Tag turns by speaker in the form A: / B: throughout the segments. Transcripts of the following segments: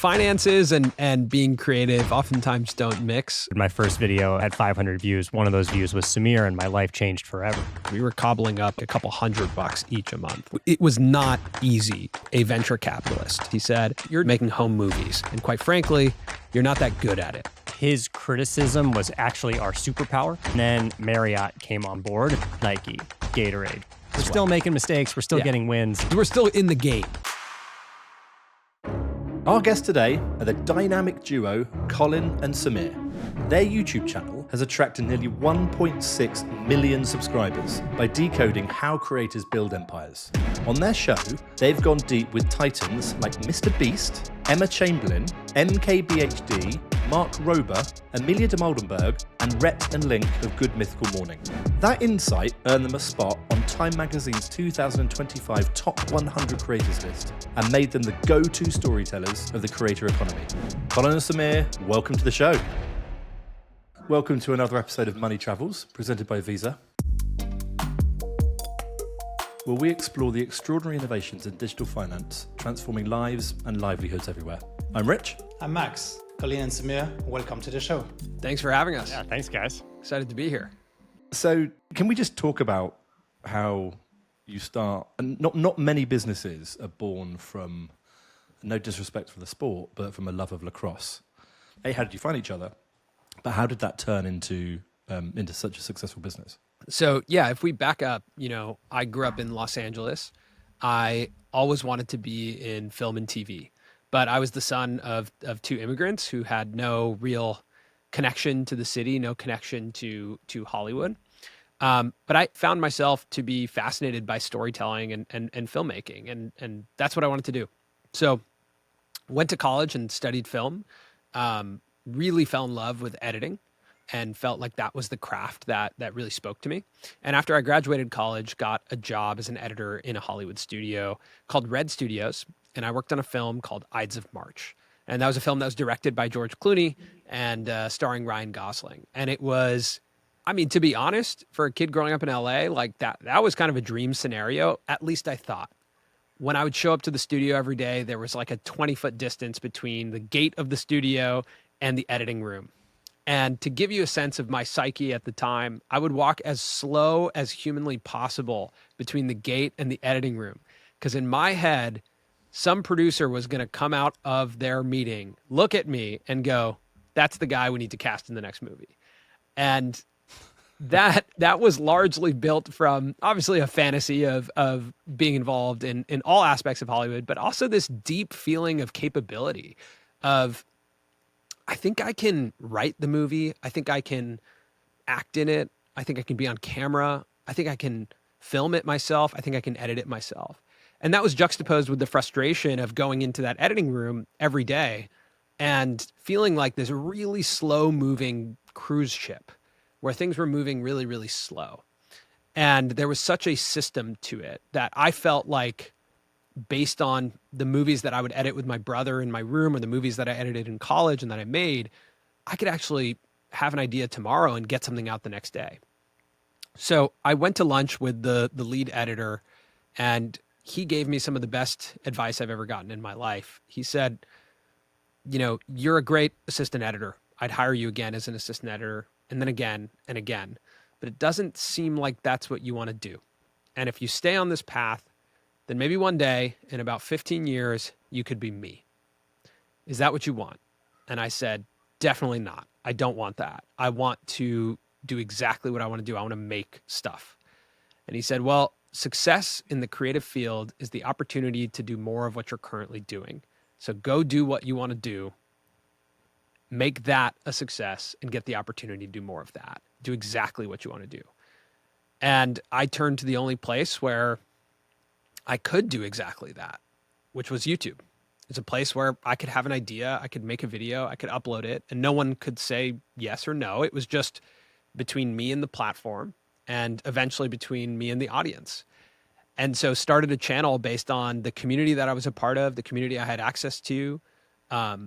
A: finances and being creative oftentimes don't mix.
B: My first video had 500 views. One of those views was Samir, and my life changed forever.
A: We were cobbling up a couple $100 each a month. It was not easy. A venture capitalist, he said, you're making home movies, and quite frankly, you're not that good at it.
B: His criticism was actually our superpower. And then Marriott came on board, Nike, Gatorade. We're still making mistakes. We're still getting wins.
A: We're still in the game.
C: Our guests today are the dynamic duo Colin and Samir. Their YouTube channel has attracted nearly 1.6 million subscribers by decoding how creators build empires. On their show, they've gone deep with titans like Mr. Beast, Emma Chamberlain, MKBHD, Mark Rober, Amelia de Moldenberg, and Rhett and Link of Good Mythical Morning. That insight earned them a spot on Time Magazine's 2025 Top 100 Creators list and made them the go-to storytellers of the creator economy. Colin and Samir, welcome to the show. Welcome to another episode of Money Travels, presented by Visa, where we explore the extraordinary innovations in digital finance, transforming lives and livelihoods everywhere. I'm Rich.
D: I'm Max. Colin and Samir, welcome to the show.
A: Thanks for having us.
B: Yeah, thanks, guys.
A: Excited to be here.
C: So can we just talk about how you start? And not many businesses are born from, no disrespect for the sport, but from a love of lacrosse. How did you find each other? But how did that turn into such a successful business?
A: So yeah, if we back up, I grew up in Los Angeles. I always wanted to be in film and TV. But I was the son of two immigrants who had no real connection to the city, no connection to Hollywood. But I found myself to be fascinated by storytelling and filmmaking, and that's what I wanted to do. So went to college and studied film, really fell in love with editing and felt like that was the craft that really spoke to me. And after I graduated college, got a job as an editor in a Hollywood studio called Red Studios. And I worked on a film called Ides of March. And that was a film that was directed by George Clooney and starring Ryan Gosling. And it was, to be honest, for a kid growing up in LA, like that was kind of a dream scenario, at least I thought. When I would show up to the studio every day, there was like a 20-foot distance between the gate of the studio and the editing room. And to give you a sense of my psyche at the time, I would walk as slow as humanly possible between the gate and the editing room. Because in my head, some producer was going to come out of their meeting, look at me and go, that's the guy we need to cast in the next movie. And that was largely built from obviously a fantasy of being involved in all aspects of Hollywood, but also this deep feeling of capability of, I think I can write the movie. I think I can act in it. I think I can be on camera. I think I can film it myself. I think I can edit it myself. And that was juxtaposed with the frustration of going into that editing room every day and feeling like this really slow moving cruise ship where things were moving really, really slow. And there was such a system to it that I felt like, based on the movies that I would edit with my brother in my room or the movies that I edited in college and that I made, I could actually have an idea tomorrow and get something out the next day. So I went to lunch with the lead editor, and he gave me some of the best advice I've ever gotten in my life. He said, you're a great assistant editor. I'd hire you again as an assistant editor, and then again and again. But it doesn't seem like that's what you want to do. And if you stay on this path, then maybe one day, in about 15 years, you could be me. Is that what you want? And I said, definitely not. I don't want that. I want to do exactly what I want to do. I want to make stuff. And he said, well, success in the creative field is the opportunity to do more of what you're currently doing. So go do what you want to do, make that a success, and get the opportunity to do more of that. Do exactly what you want to do. And I turned to the only place where I could do exactly that, which was YouTube. It's a place where I could have an idea, I could make a video, I could upload it, and no one could say yes or no. It was just between me and the platform, and eventually between me and the audience. And so started a channel based on the community that I was a part of, the community I had access to. I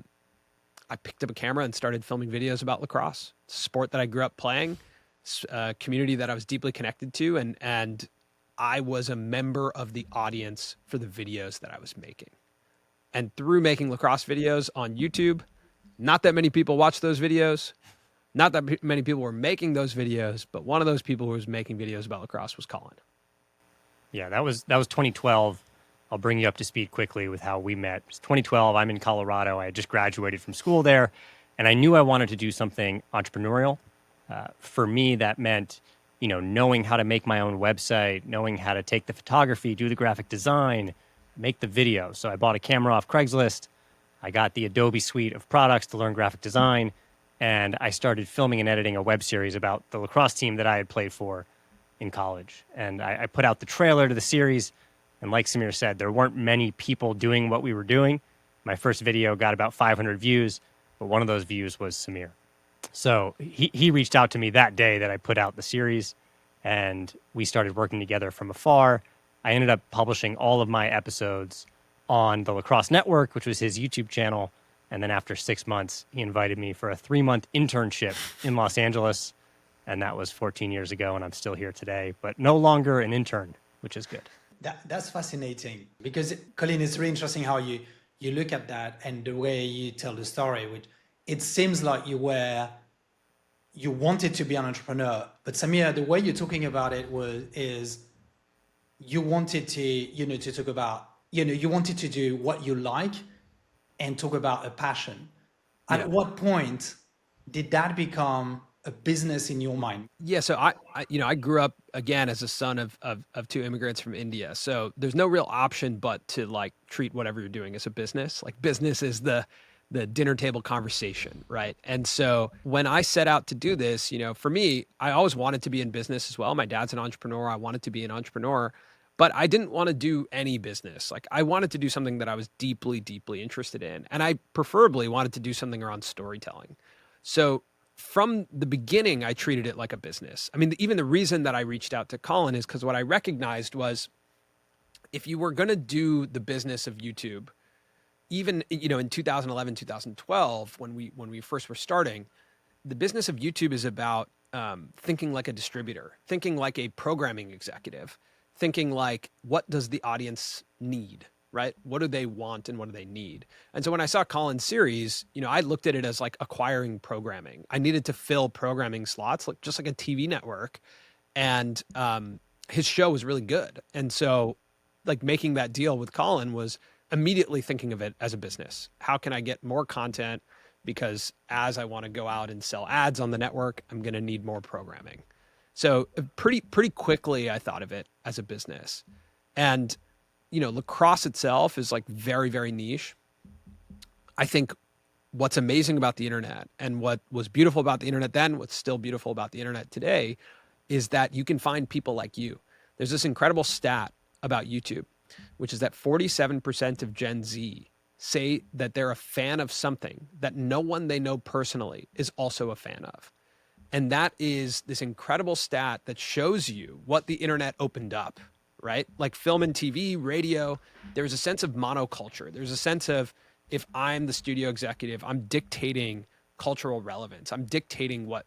A: picked up a camera and started filming videos about lacrosse, sport that I grew up playing, a community that I was deeply connected to, and I was a member of the audience for the videos that I was making. And through making lacrosse videos on YouTube, not that many people watch those videos. Not that many people were making those videos, but one of those people who was making videos about lacrosse was Colin.
B: Yeah, that was 2012. I'll bring you up to speed quickly with how we met. It was 2012. I'm in Colorado. I had just graduated from school there, and I knew I wanted to do something entrepreneurial. For me, that meant, knowing how to make my own website, knowing how to take the photography, do the graphic design, make the video. So I bought a camera off Craigslist. I got the Adobe suite of products to learn graphic design, and I started filming and editing a web series about the lacrosse team that I had played for in college. And I put out the trailer to the series, and like Samir said, there weren't many people doing what we were doing. My first video got about 500 views, but one of those views was Samir. So he reached out to me that day that I put out the series, and we started working together from afar. I ended up publishing all of my episodes on the Lacrosse Network, which was his YouTube channel. And then after 6 months, he invited me for a 3-month internship in Los Angeles. And that was 14 years ago, and I'm still here today, but no longer an intern, which is good.
D: That's fascinating, because Colin, it's really interesting how you look at that and the way you tell the story, which it seems like you wanted to be an entrepreneur, but Samir, the way you're talking about it is you wanted to talk about, you wanted to do what you like and talk about a passion. At what point did that become a business in your mind?
A: Yeah, so I grew up again as a son of two immigrants from India. So there's no real option but to like treat whatever you're doing as a business. Like business is the dinner table conversation, right? And so when I set out to do this, for me, I always wanted to be in business as well. My dad's an entrepreneur. I wanted to be an entrepreneur, but I didn't want to do any business. Like I wanted to do something that I was deeply, deeply interested in. And I preferably wanted to do something around storytelling. So from the beginning, I treated it like a business. I mean, even the reason that I reached out to Colin is because what I recognized was if you were going to do the business of YouTube, even, in 2011, 2012, when we first were starting, the business of YouTube is about thinking like a distributor, thinking like a programming executive, thinking like, what does the audience need, right? What do they want and what do they need? And so when I saw Colin's series, I looked at it as like acquiring programming. I needed to fill programming slots, like just like a TV network. And his show was really good. And so like making that deal with Colin was immediately thinking of it as a business. How can I get more content? Because as I want to go out and sell ads on the network, I'm going to need more programming. So pretty quickly, I thought of it as a business. And lacrosse itself is like very, very niche. I think what's amazing about the internet and what was beautiful about the internet then, what's still beautiful about the internet today, is that you can find people like you. There's this incredible stat about YouTube, which is that 47% of Gen Z say that they're a fan of something that no one they know personally is also a fan of. And that is this incredible stat that shows you what the internet opened up, right? Like film and TV, radio, there's a sense of monoculture. There's a sense of, if I'm the studio executive, I'm dictating cultural relevance. I'm dictating what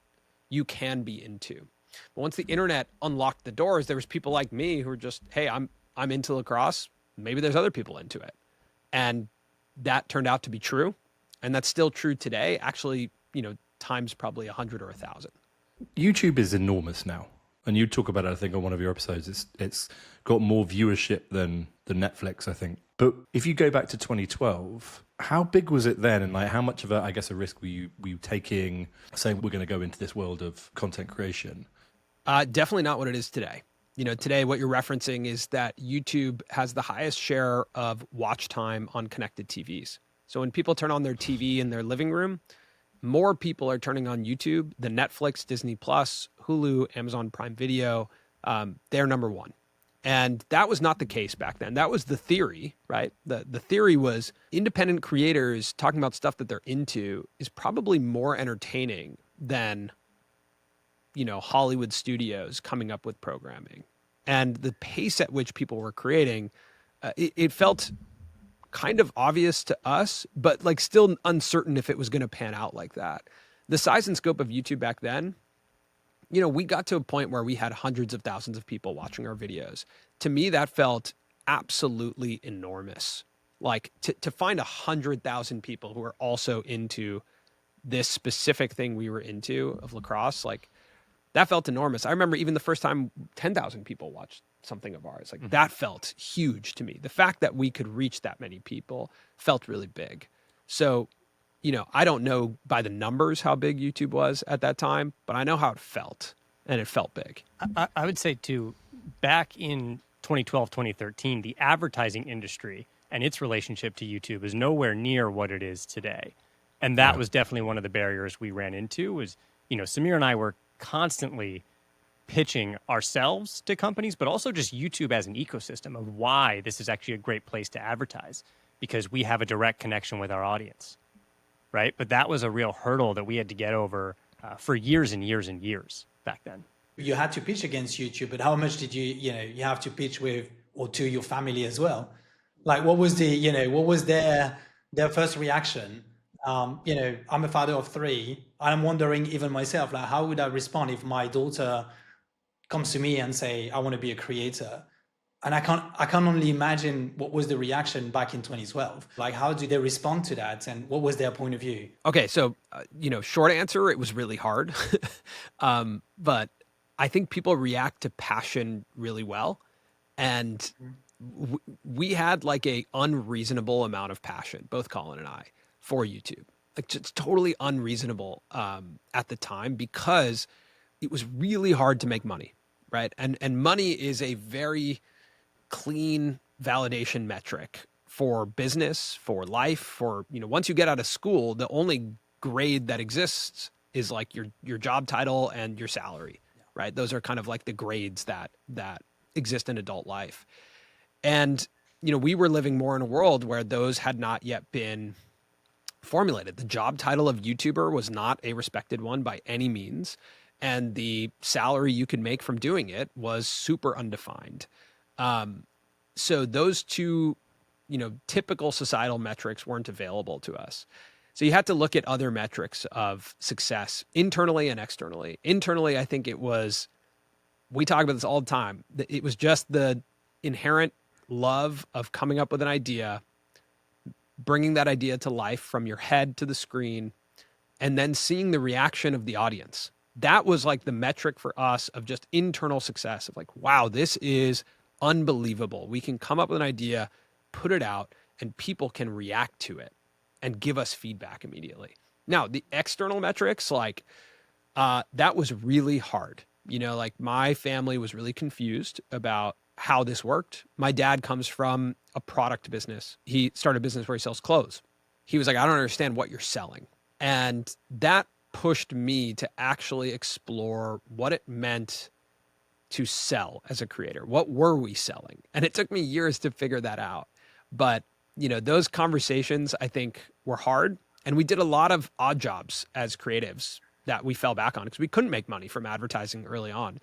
A: you can be into. But once the internet unlocked the doors, there was people like me who were just, hey, I'm into lacrosse. Maybe there's other people into it. And that turned out to be true. And that's still true today. Actually, times probably 100 or 1,000.
C: YouTube is enormous now. And you talk about it, I think, on one of your episodes. It's got more viewership than Netflix, I think. But if you go back to 2012, how big was it then? And like, how much of a risk were you taking, saying we're going to go into this world of content creation?
A: Definitely not what it is today. Today what you're referencing is that YouTube has the highest share of watch time on connected TVs. So when people turn on their TV in their living room, more people are turning on YouTube than Netflix, Disney Plus, Hulu, Amazon Prime Video. They're number one. And that was not the case back then. That was the theory, right? The theory was independent creators talking about stuff that they're into is probably more entertaining than, Hollywood studios coming up with programming. And the pace at which people were creating, it felt kind of obvious to us, but like still uncertain if it was going to pan out like that. The size and scope of YouTube back then, we got to a point where we had hundreds of thousands of people watching our videos. To me, that felt absolutely enormous. Like to find 100,000 people who are also into this specific thing we were into of lacrosse, like that felt enormous. I remember even the first time 10,000 people watched something of ours, like that felt huge to me. The fact that we could reach that many people felt really big. So, I don't know by the numbers how big YouTube was at that time, but I know how it felt, and it felt big.
B: I would say too, back in 2012, 2013, the advertising industry and its relationship to YouTube is nowhere near what it is today. And that was definitely one of the barriers we ran into was, Samir and I were constantly pitching ourselves to companies, but also just YouTube as an ecosystem of why this is actually a great place to advertise because we have a direct connection with our audience, right? But that was a real hurdle that we had to get over for years and years and years back then.
D: You had to pitch against YouTube, but how much did you have to pitch with or to your family as well? Like, what was their first reaction? I'm a father of three. I'm wondering even myself, like, how would I respond if my daughter comes to me and say, I want to be a creator? And I can only imagine what was the reaction back in 2012. Like, how did they respond to that? And what was their point of view?
A: Okay. So, short answer, it was really hard. But I think people react to passion really well. And we had like a unreasonable amount of passion, both Colin and I, for YouTube. Like just totally unreasonable at the time because it was really hard to make money, right? And money is a very clean validation metric for business, for life, for, once you get out of school, the only grade that exists is like your job title and your salary, right? Those are kind of like the grades that exist in adult life. And, we were living more in a world where those had not yet been formulated. The job title of YouTuber was not a respected one by any means. And the salary you could make from doing it was super undefined. So those two, typical societal metrics weren't available to us. So you had to look at other metrics of success internally and externally. Internally, I think we talk about this all the time. It was just the inherent love of coming up with an idea, bringing that idea to life from your head to the screen, and then seeing the reaction of the audience. That was like the metric for us of just internal success of like, wow, this is unbelievable. We can come up with an idea, put it out, and people can react to it and give us feedback immediately. Now, the external metrics, like that was really hard. Like my family was really confused about how this worked. My dad comes from a product business. He started a business where he sells clothes. He was like, I don't understand what you're selling. And that pushed me to actually explore what it meant to sell as a creator. What were we selling? And it took me years to figure that out. But, those conversations I think were hard. And we did a lot of odd jobs as creatives that we fell back on because we couldn't make money from advertising early on.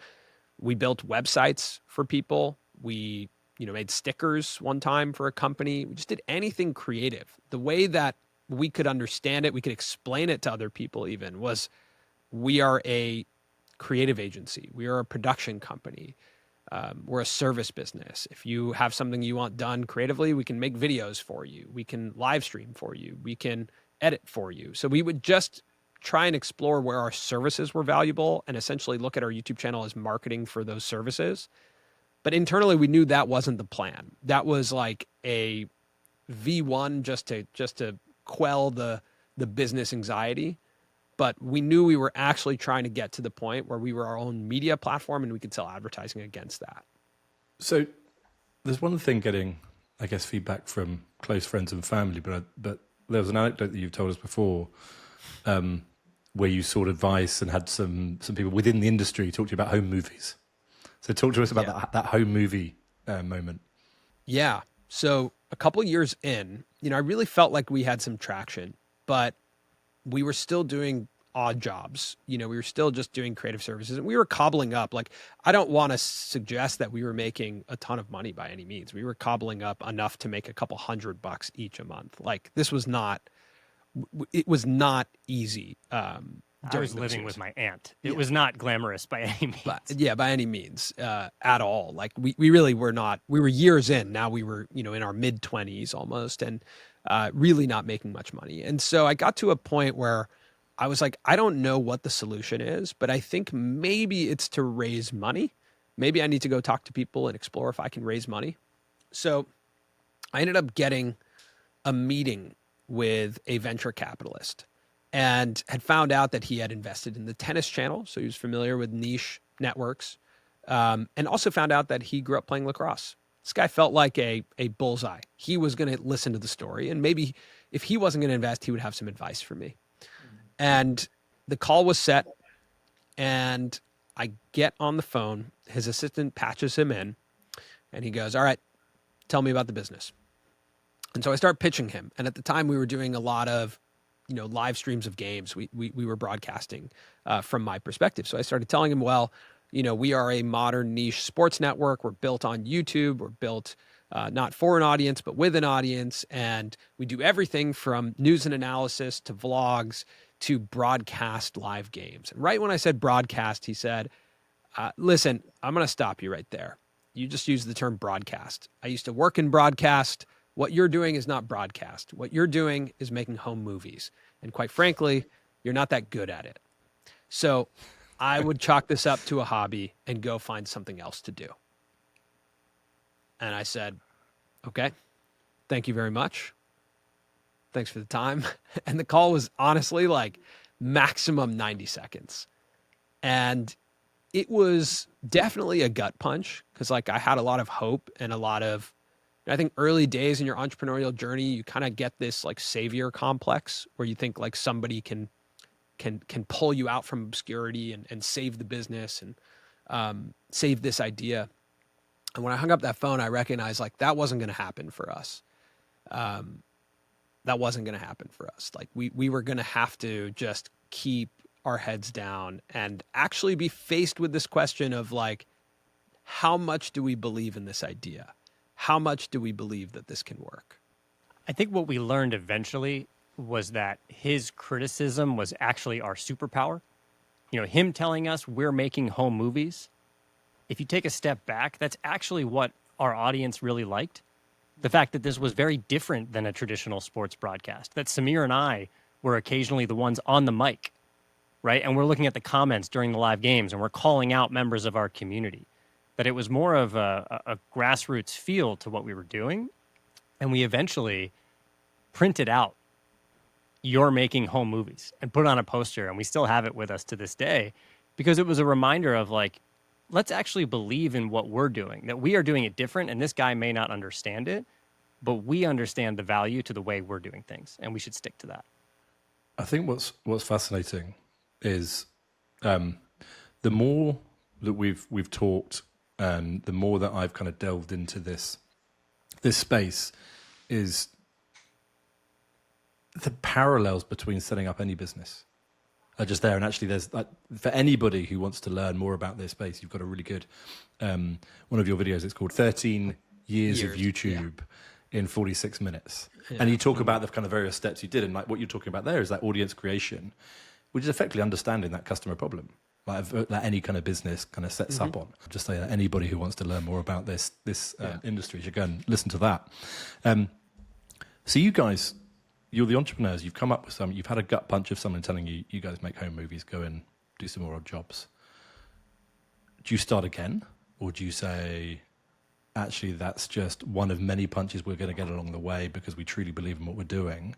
A: We built websites for people. We, made stickers one time for a company. We just did anything creative. The way that we could understand it, we could explain it to other people even, was we are a creative agency. We are a production company. We're a service business. If you have something you want done creatively, we can make videos for you. We can live stream for you. We can edit for you. So we would just try and explore where our services were valuable and essentially look at our YouTube channel as marketing for those services. But internally, we knew that wasn't the plan. That was like a V1 just to quell the business anxiety. But we knew we were actually trying to get to the point where we were our own media platform and we could sell advertising against that.
C: So there's one thing getting, I guess, feedback from close friends and family, but there was an anecdote that you've told us before where you sought advice and had some people within the industry talk to you about home movies. So talk to us about that home movie moment.
A: Yeah. So a couple years in, I really felt like we had some traction, but we were still doing odd jobs. We were still just doing creative services and we were cobbling up. Like, I don't want to suggest that we were making a ton of money by any means. We were cobbling up enough to make a couple $100 each a month. Like, it was not easy.
B: I was
A: those
B: living
A: years.
B: with my aunt. It was not glamorous by any means.
A: But yeah, by any means, at all. Like we really were not. We were years in. Now we were, in our mid-20s almost, and really not making much money. And so I got to a point where I was like, I don't know what the solution is, but I think maybe it's to raise money. Maybe I need to go talk to people and explore if I can raise money. So I ended up getting a meeting with a venture capitalist and had found out that he had invested in the tennis channel. So he was familiar with niche networks, and also found out that he grew up playing lacrosse. This guy felt like a bullseye. He was going to listen to the story, and maybe if he wasn't going to invest, he would have some advice for me. And the call was set, and I get on the phone. His assistant patches him in, and he goes, "All right, tell me about the business." And so I start pitching him. And at the time, we were doing a lot of, live streams of games. We were broadcasting from my perspective. So I started telling him, well, we are a modern niche sports network. We're built on YouTube. We're built not for an audience, but with an audience. And we do everything from news and analysis to vlogs to broadcast live games. And right when I said broadcast, he said, listen, I'm going to stop you right there. You just used the term broadcast. I used to work in broadcast. What you're doing is not broadcast. What you're doing is making home movies. And quite frankly, you're not that good at it. So I would chalk this up to a hobby and go find something else to do. And I said, okay, thank you very much. Thanks for the time. And the call was honestly like maximum 90 seconds. And it was definitely a gut punch because I had a lot of hope and a lot of, I think early days in your entrepreneurial journey, you kind of get this like savior complex where you think like somebody can pull you out from obscurity and save the business and save this idea. And when I hung up that phone, I recognized like that wasn't going to happen for us. That wasn't going to happen for us. Like we were going to have to just keep our heads down and actually be faced with this question of like, how much do we believe in this idea? How much do we believe that this can work?
B: I think what we learned eventually was that his criticism was actually our superpower. Him telling us we're making home movies. If you take a step back, that's actually what our audience really liked. The fact that this was very different than a traditional sports broadcast, that Samir and I were occasionally the ones on the mic, right? And we're looking at the comments during the live games and we're calling out members of our community. That it was more of a grassroots feel to what we were doing. And we eventually printed out "You're making home movies" and put on a poster. And we still have it with us to this day because it was a reminder of like, let's actually believe in what we're doing, that we are doing it different. And this guy may not understand it, but we understand the value to the way we're doing things. And we should stick to that.
C: I think what's fascinating is the more that we've talked, and the more that I've kind of delved into this space, is the parallels between setting up any business are just there. And actually, there's for anybody who wants to learn more about this space, you've got a really good one of your videos. It's called 13 Years of YouTube in 46 minutes. Yeah. And you talk about the kind of various steps you did, and like what you're talking about there is like audience creation, which is effectively understanding that customer problem. Like any kind of business kind of sets up on. Just say that anybody who wants to learn more about this industry should go and listen to that. So you guys, you're the entrepreneurs. You've come up with something. You've had a gut punch of someone telling you, you guys make home movies. Go and do some more odd jobs. Do you start again, or do you say, actually, that's just one of many punches we're going to get along the way because we truly believe in what we're doing,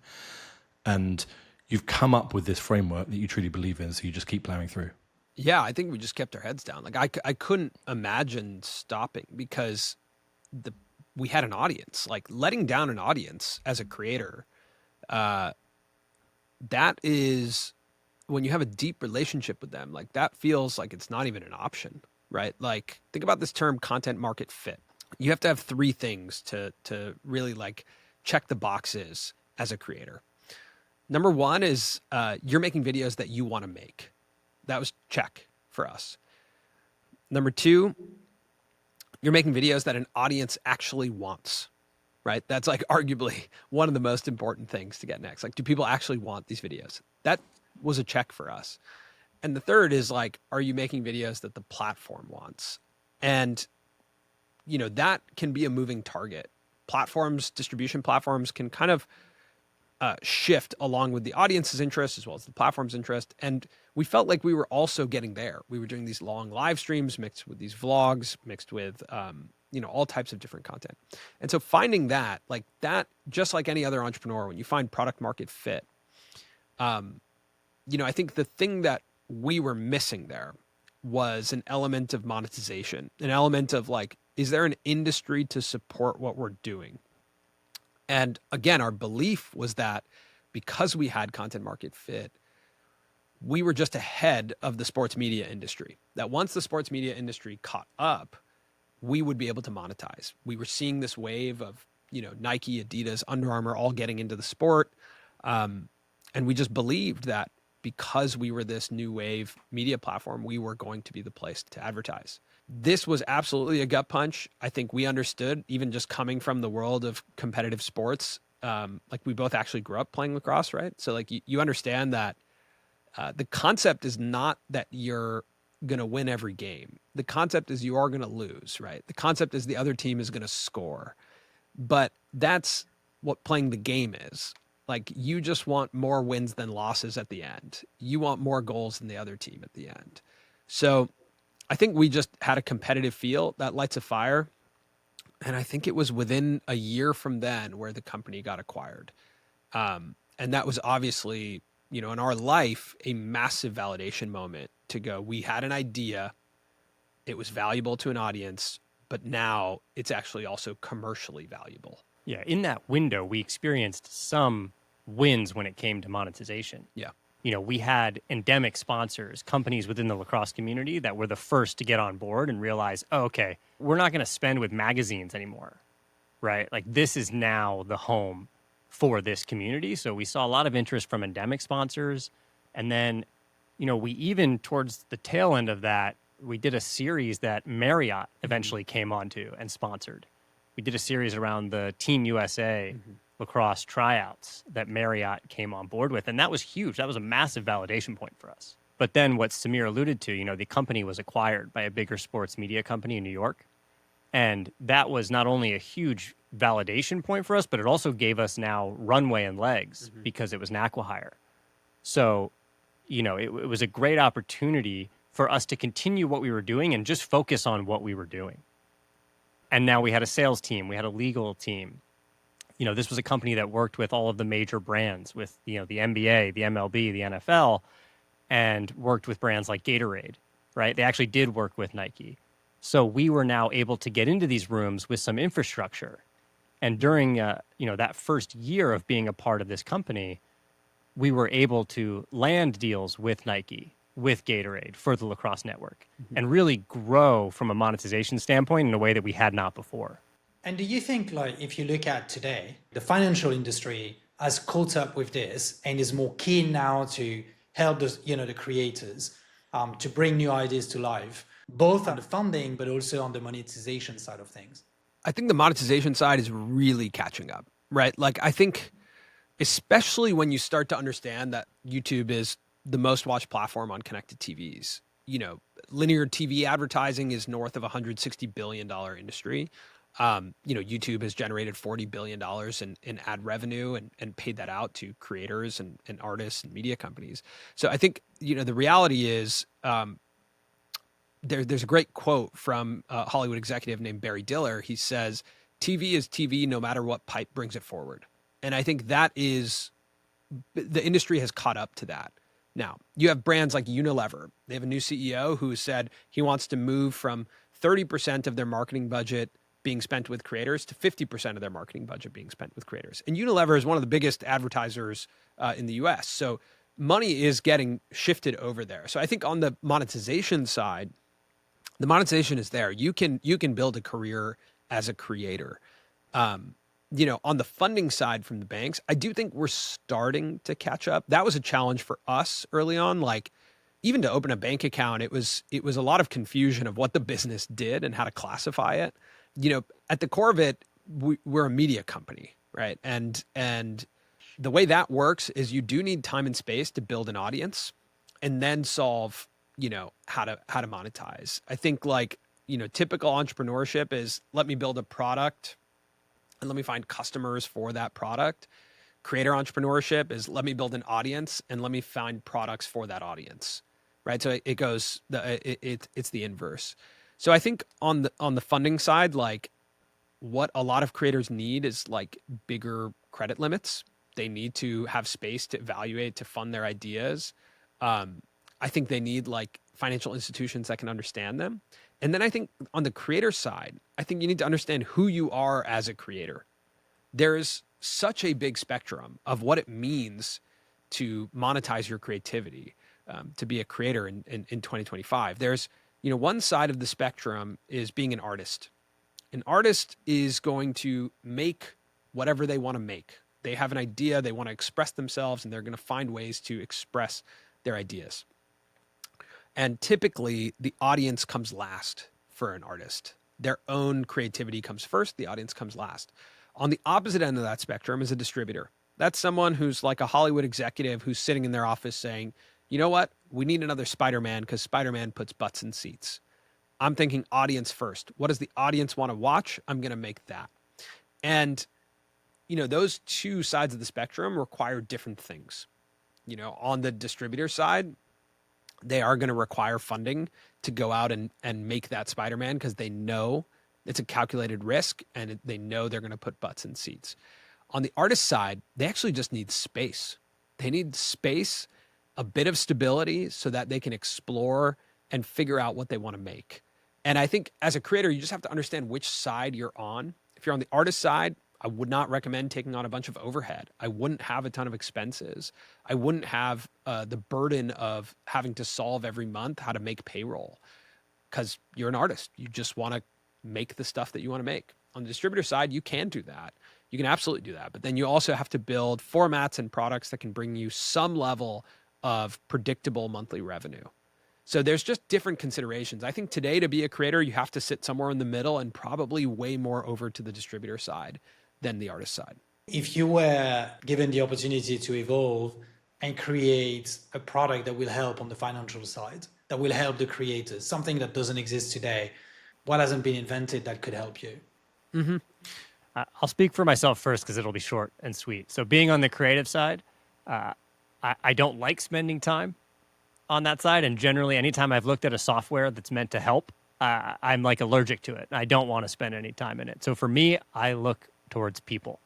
C: and you've come up with this framework that you truly believe in, so you just keep plowing through?
A: Yeah, I think we just kept our heads down. Like I couldn't imagine stopping because we had an audience. Like letting down an audience as a creator, that is when you have a deep relationship with them. Like that feels like it's not even an option, right? Like think about this term content market fit. You have to have three things to really like check the boxes as a creator. Number one is you're making videos that you want to make. That was check for us. Number two, you're making videos that an audience actually wants, right? That's like arguably one of the most important things to get next. Like, do people actually want these videos? That was a check for us. And the third is like, are you making videos that the platform wants? And, that can be a moving target. Platforms, distribution platforms can kind of shift along with the audience's interest as well as the platform's interest. And we felt like we were also getting there. We were doing these long live streams mixed with these vlogs, mixed with, all types of different content. And so finding that, just like any other entrepreneur, when you find product market fit, I think the thing that we were missing there was an element of monetization, an element of like, is there an industry to support what we're doing? And again, our belief was that because we had content market fit, we were just ahead of the sports media industry. That once the sports media industry caught up, we would be able to monetize. We were seeing this wave of, Nike, Adidas, Under Armour all getting into the sport. And we just believed that because we were this new wave media platform, we were going to be the place to advertise. This was absolutely a gut punch. I think we understood, even just coming from the world of competitive sports, we both actually grew up playing lacrosse, right? So you understand that the concept is not that you're going to win every game. The concept is you are going to lose, right? The concept is the other team is going to score. But that's what playing the game is. Like, you just want more wins than losses at the end. You want more goals than the other team at the end. So I think we just had a competitive feel that lights a fire. And I think it was within a year from then where the company got acquired. And that was obviously, in our life, a massive validation moment to go, we had an idea, it was valuable to an audience, but now it's actually also commercially valuable.
B: Yeah, in that window, we experienced some wins when it came to monetization.
A: Yeah.
B: We had endemic sponsors, companies within the lacrosse community that were the first to get on board and realize, oh, okay, we're not going to spend with magazines anymore, right? Like, this is now the home for this community. So we saw a lot of interest from endemic sponsors. And then, we even towards the tail end of that, we did a series that Marriott eventually came onto and sponsored. We did a series around the Team USA lacrosse tryouts that Marriott came on board with. And that was huge. That was a massive validation point for us. But then what Samir alluded to, the company was acquired by a bigger sports media company in New York. And that was not only a huge validation point for us, but it also gave us now runway and legs because it was an acqui-hire. So, it was a great opportunity for us to continue what we were doing and just focus on what we were doing. And now we had a sales team, we had a legal team. This was a company that worked with all of the major brands, with, the NBA, the MLB, the NFL, and worked with brands like Gatorade, right? They actually did work with Nike. So we were now able to get into these rooms with some infrastructure. And during, that first year of being a part of this company, we were able to land deals with Nike, with Gatorade for the Lacrosse Network, and really grow from a monetization standpoint in a way that we had not before.
D: And do you think, if you look at today, the financial industry has caught up with this and is more keen now to help the creators to bring new ideas to life, both on the funding, but also on the monetization side of things?
A: I think the monetization side is really catching up, right? I think especially when you start to understand that YouTube is the most watched platform on connected TVs. Linear TV advertising is north of $160 billion industry. YouTube has generated $40 billion in ad revenue and paid that out to creators and artists and media companies. So I think, the reality is there's a great quote from a Hollywood executive named Barry Diller. He says, TV is TV no matter what pipe brings it forward. And I think that is, the industry has caught up to that. Now, you have brands like Unilever. They have a new CEO who said he wants to move from 30% of their marketing budget being spent with creators to 50% of their marketing budget being spent with creators. And Unilever is one of the biggest advertisers in the US. So money is getting shifted over there. So I think on the monetization side, the monetization is there. You can build a career as a creator. On the funding side from the banks, I do think we're starting to catch up. That was a challenge for us early on. Even to open a bank account, it was a lot of confusion of what the business did and how to classify it. At the core of it, we're a media company, right? And the way that works is you do need time and space to build an audience and then solve, how to monetize. I think like, typical entrepreneurship is let me build a product and let me find customers for that product. Creator entrepreneurship is let me build an audience and let me find products for that audience, right? So it goes, it's the inverse. So I think on the funding side, like what a lot of creators need is like bigger credit limits. They need to have space to evaluate, to fund their ideas. I think they need like financial institutions that can understand them. And then I think on the creator side, I think you need to understand who you are as a creator. There's such a big spectrum of what it means to monetize your creativity, to be a creator in 2025. There's, one side of the spectrum is being an artist. An artist is going to make whatever they want to make. They have an idea, they want to express themselves, and they're going to find ways to express their ideas. And typically, the audience comes last for an artist. Their own creativity comes first, the audience comes last. On the opposite end of that spectrum is a distributor. That's someone who's like a Hollywood executive who's sitting in their office saying, you know what? We need another Spider-Man because Spider-Man puts butts in seats. I'm thinking audience first. What does the audience want to watch? I'm going to make that. And, those two sides of the spectrum require different things. On the distributor side, they are going to require funding to go out and make that Spider-Man because they know it's a calculated risk and they know they're going to put butts in seats. On the artist side, they actually just need space. They need space, a bit of stability so that they can explore and figure out what they want to make. And I think as a creator, you just have to understand which side you're on. If you're on the artist side, I would not recommend taking on a bunch of overhead. I wouldn't have a ton of expenses. I wouldn't have the burden of having to solve every month how to make payroll because you're an artist. You just want to make the stuff that you want to make. On the distributor side, you can do that. You can absolutely do that. But then you also have to build formats and products that can bring you some level of predictable monthly revenue. So there's just different considerations. I think today to be a creator, you have to sit somewhere in the middle and probably way more over to the distributor side than the artist side.
D: If you were given the opportunity to evolve and create a product that will help on the financial side, that will help the creators, something that doesn't exist today, what hasn't been invented that could help you?
B: Mm-hmm. I'll speak for myself first because it'll be short and sweet. So being on the creative side, I don't like spending time on that side. And generally, anytime I've looked at a software that's meant to help, I'm like allergic to it. I don't want to spend any time in it. So for me, I look towards people.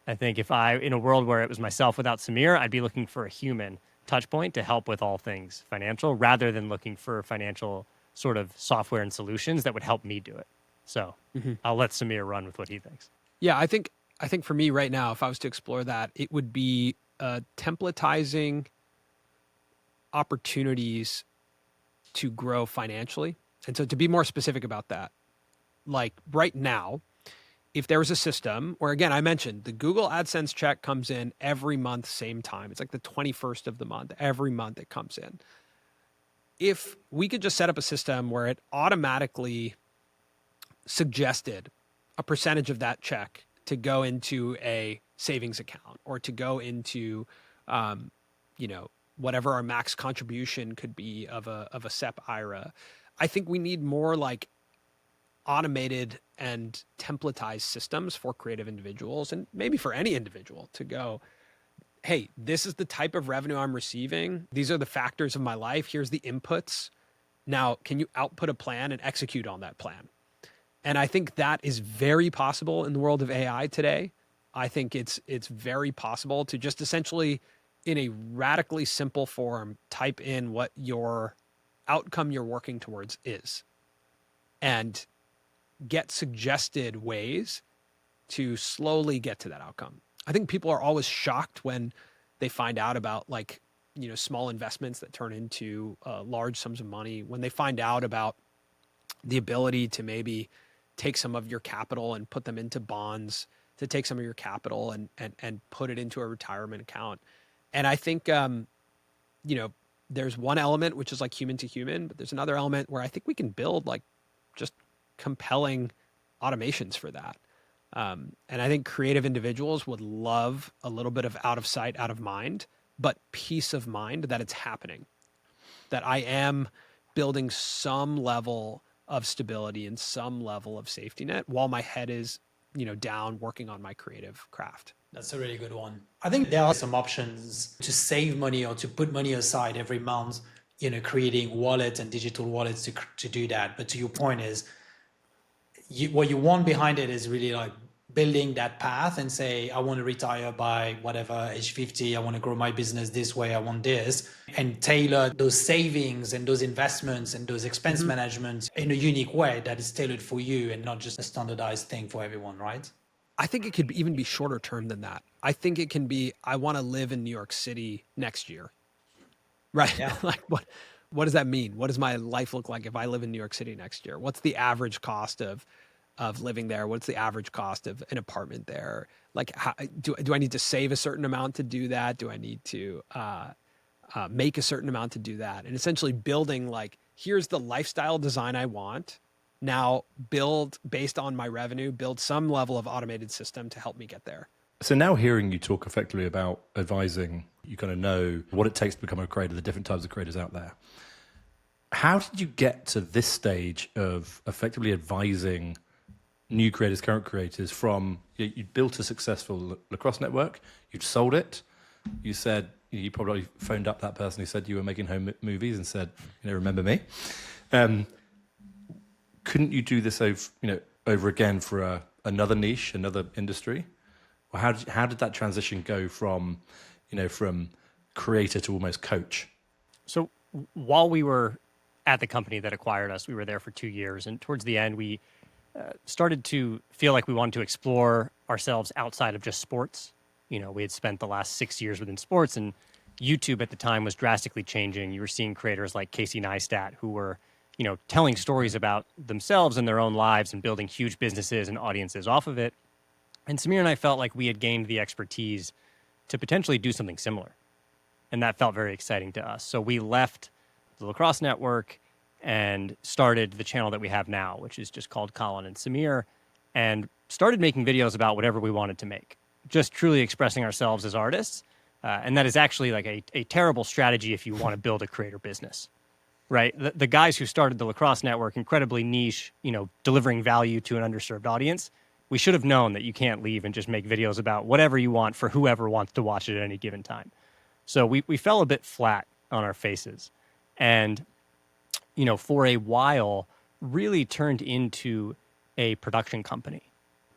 B: I think if in a world where it was myself without Samir, I'd be looking for a human touch point to help with all things financial rather than looking for financial sort of software and solutions that would help me do it. So I'll let Samir run with what he thinks.
A: Yeah, I think for me right now, if I was to explore that, it would be templatizing opportunities to grow financially. And so to be more specific about that, like right now, if there was a system where, again, I mentioned the Google AdSense check comes in every month, same time. It's like the 21st of the month. Every month it comes in. If we could just set up a system where it automatically suggested a percentage of that check to go into a savings account or to go into, whatever our max contribution could be of a SEP IRA, I think we need more like automated and templatized systems for creative individuals and maybe for any individual to go, hey, this is the type of revenue I'm receiving. These are the factors of my life. Here's the inputs. Now, can you output a plan and execute on that plan? And I think that is very possible in the world of AI today. I think it's very possible to just essentially, in a radically simple form, type in what your outcome you're working towards is and get suggested ways to slowly get to that outcome. I think people are always shocked when they find out about small investments that turn into large sums of money, when they find out about the ability to maybe take some of your capital and put them into bonds, to take some of your capital and put it into a retirement account. And I think, there's one element which is like human to human, but there's another element where I think we can build like just compelling automations for that. And I think creative individuals would love a little bit of out of sight, out of mind, but peace of mind that it's happening, that I am building some level of stability and some level of safety net while my head is, down working on my creative craft.
D: That's a really good one. I think there are some options to save money or to put money aside every month, creating wallets and digital wallets to do that. But to your point is, what you want behind it is really like building that path and say, I want to retire by whatever age 50. I want to grow my business this way. I want this, and tailor those savings and those investments and those expense management in a unique way that is tailored for you and not just a standardized thing for everyone, right?
A: I think it could even be shorter term than that. I think it can be, I want to live in New York City next year. Right.
D: Yeah.
A: Like what does that mean? What does my life look like if I live in New York City next year? What's the average cost of living there? What's the average cost of an apartment there? Like, how, do I need to save a certain amount to do that? Do I need to make a certain amount to do that? And essentially building like, here's the lifestyle design I want. Now build based on my revenue, build some level of automated system to help me get there.
C: So now hearing you talk effectively about advising, you kind of know what it takes to become a creator, the different types of creators out there. How did you get to this stage of effectively advising new creators, current creators from, you built a successful Lacrosse Network, you'd sold it, you said, you probably phoned up that person who said you were making home movies and said, remember me. Couldn't you do this over again for another niche, another industry? Or how did that transition go from creator to almost coach?
B: So while we were at the company that acquired us, we were there for 2 years. And towards the end, we started to feel like we wanted to explore ourselves outside of just sports. We had spent the last 6 years within sports, and YouTube at the time was drastically changing. You were seeing creators like Casey Neistat who were, telling stories about themselves and their own lives and building huge businesses and audiences off of it. And Samir and I felt like we had gained the expertise to potentially do something similar. And that felt very exciting to us. So we left the Lacrosse Network and started the channel that we have now, which is just called Colin and Samir, and started making videos about whatever we wanted to make, just truly expressing ourselves as artists. And that is actually like a terrible strategy if you want to build a creator business, right? The guys who started the Lacrosse Network, incredibly niche, delivering value to an underserved audience, we should have known that you can't leave and just make videos about whatever you want for whoever wants to watch it at any given time. So we fell a bit flat on our faces. And, for a while, really turned into a production company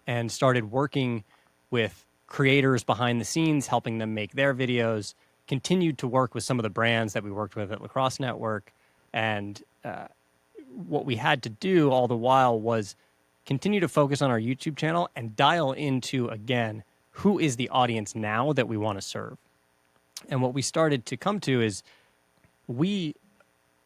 B: and started working with creators behind the scenes, helping them make their videos, continued to work with some of the brands that we worked with at Lacrosse Network. And what we had to do all the while was continue to focus on our YouTube channel and dial into, again, who is the audience now that we want to serve. And what we started to come to is we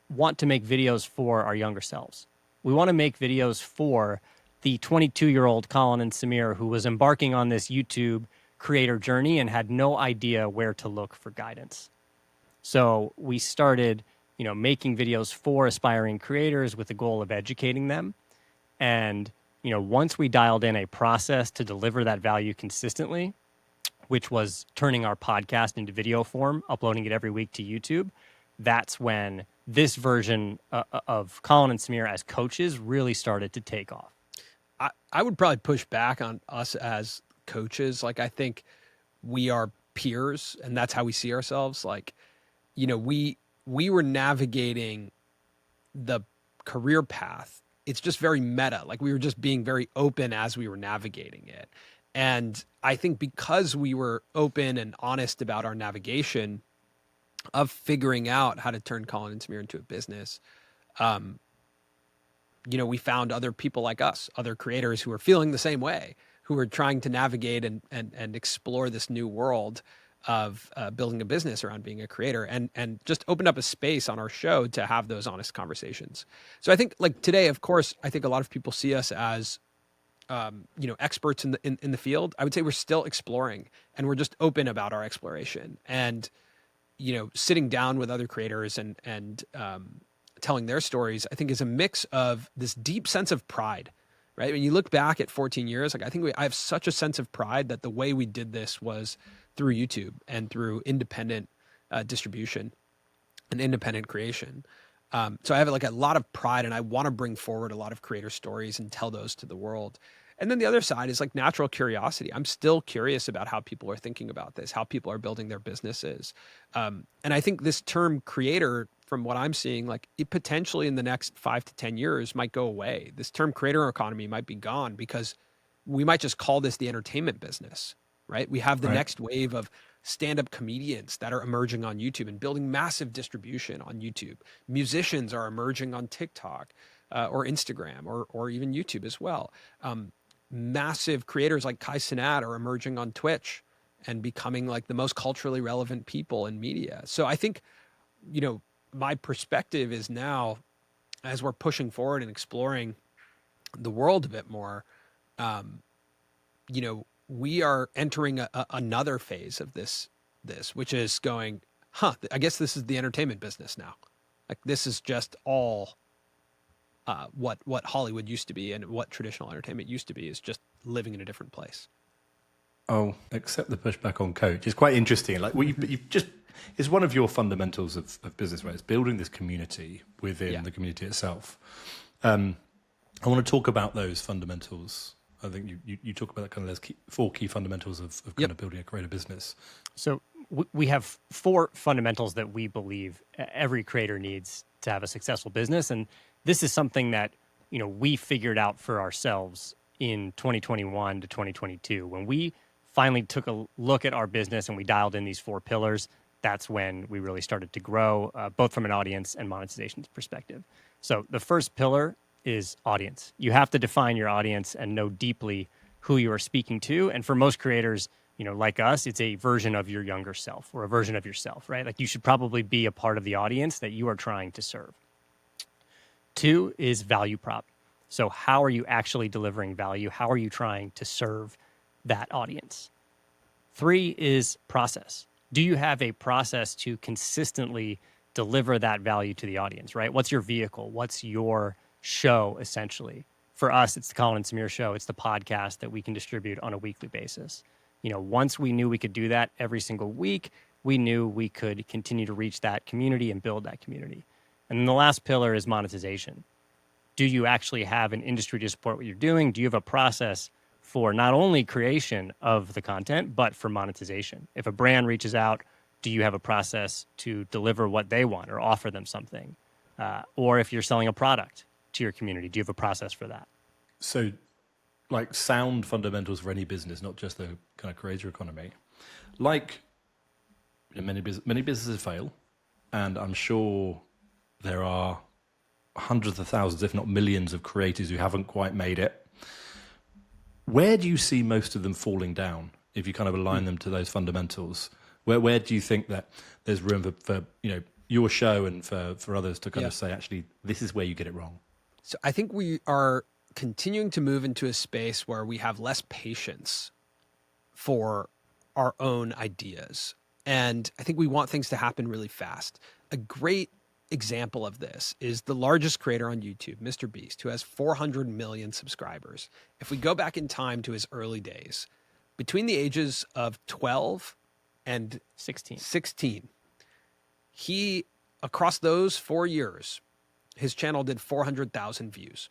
B: want to make videos for our younger selves. We want to make videos for the 22-year-old Colin and Samir who was embarking on this YouTube creator journey and had no idea where to look for guidance. So we started, making videos for aspiring creators with the goal of educating them. And, once we dialed in a process to deliver that value consistently, which was turning our podcast into video form, uploading it every week to YouTube, that's when this version of Colin and Samir as coaches really started to take off.
A: I would probably push back on us as coaches. Like, I think we are peers and that's how we see ourselves. Like, we were navigating the career path. It's just very meta. Like, we were just being very open as we were navigating it. And I think because we were open and honest about our navigation of figuring out how to turn Colin and Samir into a business, we found other people like us, other creators who were feeling the same way, who were trying to navigate and explore this new world of building a business around being a creator, and just opened up a space on our show to have those honest conversations. So I think, like, today, of course, I think a lot of people see us as experts in the field. I would say we're still exploring, and we're just open about our exploration, and sitting down with other creators and telling their stories, I think, is a mix of this deep sense of pride right? When you look back at 14 years, like I have such a sense of pride that the way we did this was through YouTube and through independent distribution and independent creation. So I have like a lot of pride, and I want to bring forward a lot of creator stories and tell those to the world. And then the other side is like natural curiosity. I'm still curious about how people are thinking about this, how people are building their businesses. And I think this term creator, from what I'm seeing, like it potentially in the next 5 to 10 years might go away. This term creator economy might be gone because we might just call this the entertainment business, right? We have the next wave of stand-up comedians that are emerging on YouTube and building massive distribution on YouTube. Musicians are emerging on TikTok or Instagram or even YouTube as well. Massive creators like Kai Cenat are emerging on Twitch and becoming like the most culturally relevant people in media. So I think, you know, my perspective is now, as we're pushing forward and exploring the world a bit more, you know, we are entering another phase of this, which is going, I guess this is the entertainment business now. Like this is just all what Hollywood used to be and what traditional entertainment used to be is just living in a different place.
C: Oh, accept the pushback on coach. It's quite interesting. Like you've just, it's one of your fundamentals of business, right? It's building this community within the community itself. I want to talk about those fundamentals. I think you talk about that kind of, there's 4 key fundamentals of kind of building a creator business.
B: So we have 4 fundamentals that we believe every creator needs to have a successful business. And this is something that, you know, we figured out for ourselves in 2021 to 2022. When we finally took a look at our business and we dialed in these 4 pillars, that's when we really started to grow, both from an audience and monetization perspective. So the first pillar is audience. You have to define your audience and know deeply who you are speaking to. And for most creators, you know, like us, it's a version of your younger self or a version of yourself, right? Like you should probably be a part of the audience that you are trying to serve. 2 is value prop. So how are you actually delivering value? How are you trying to serve that audience? 3 is process. Do you have a process to consistently deliver that value to the audience, right? What's your vehicle? What's your show, essentially? For us, it's the Colin and Samir show. It's the podcast that we can distribute on a weekly basis. You know, once we knew we could do that every single week, we knew we could continue to reach that community and build that community. And then the last pillar is monetization. Do you actually have an industry to support what you're doing? Do you have a process for not only creation of the content, but for monetization? If a brand reaches out, do you have a process to deliver what they want or offer them something? Or if you're selling a product to your community, do you have a process for that?
C: So, like sound fundamentals for any business, not just the kind of creator economy. Like, you know, many businesses fail, and I'm sure there are hundreds of thousands, if not millions, of creators who haven't quite made it. Where do you see most of them falling down if you kind of align them to those fundamentals? Where do you think that there's room for you know, your show and for others to kind of say, actually, this is where you get it wrong?
A: So I think we are continuing to move into a space where we have less patience for our own ideas. And I think we want things to happen really fast. A great example of this is the largest creator on YouTube, Mr. Beast, who has 400 million subscribers. If we go back in time to his early days, between the ages of 12 and 16, he, across those 4 years, his channel did 400,000 views.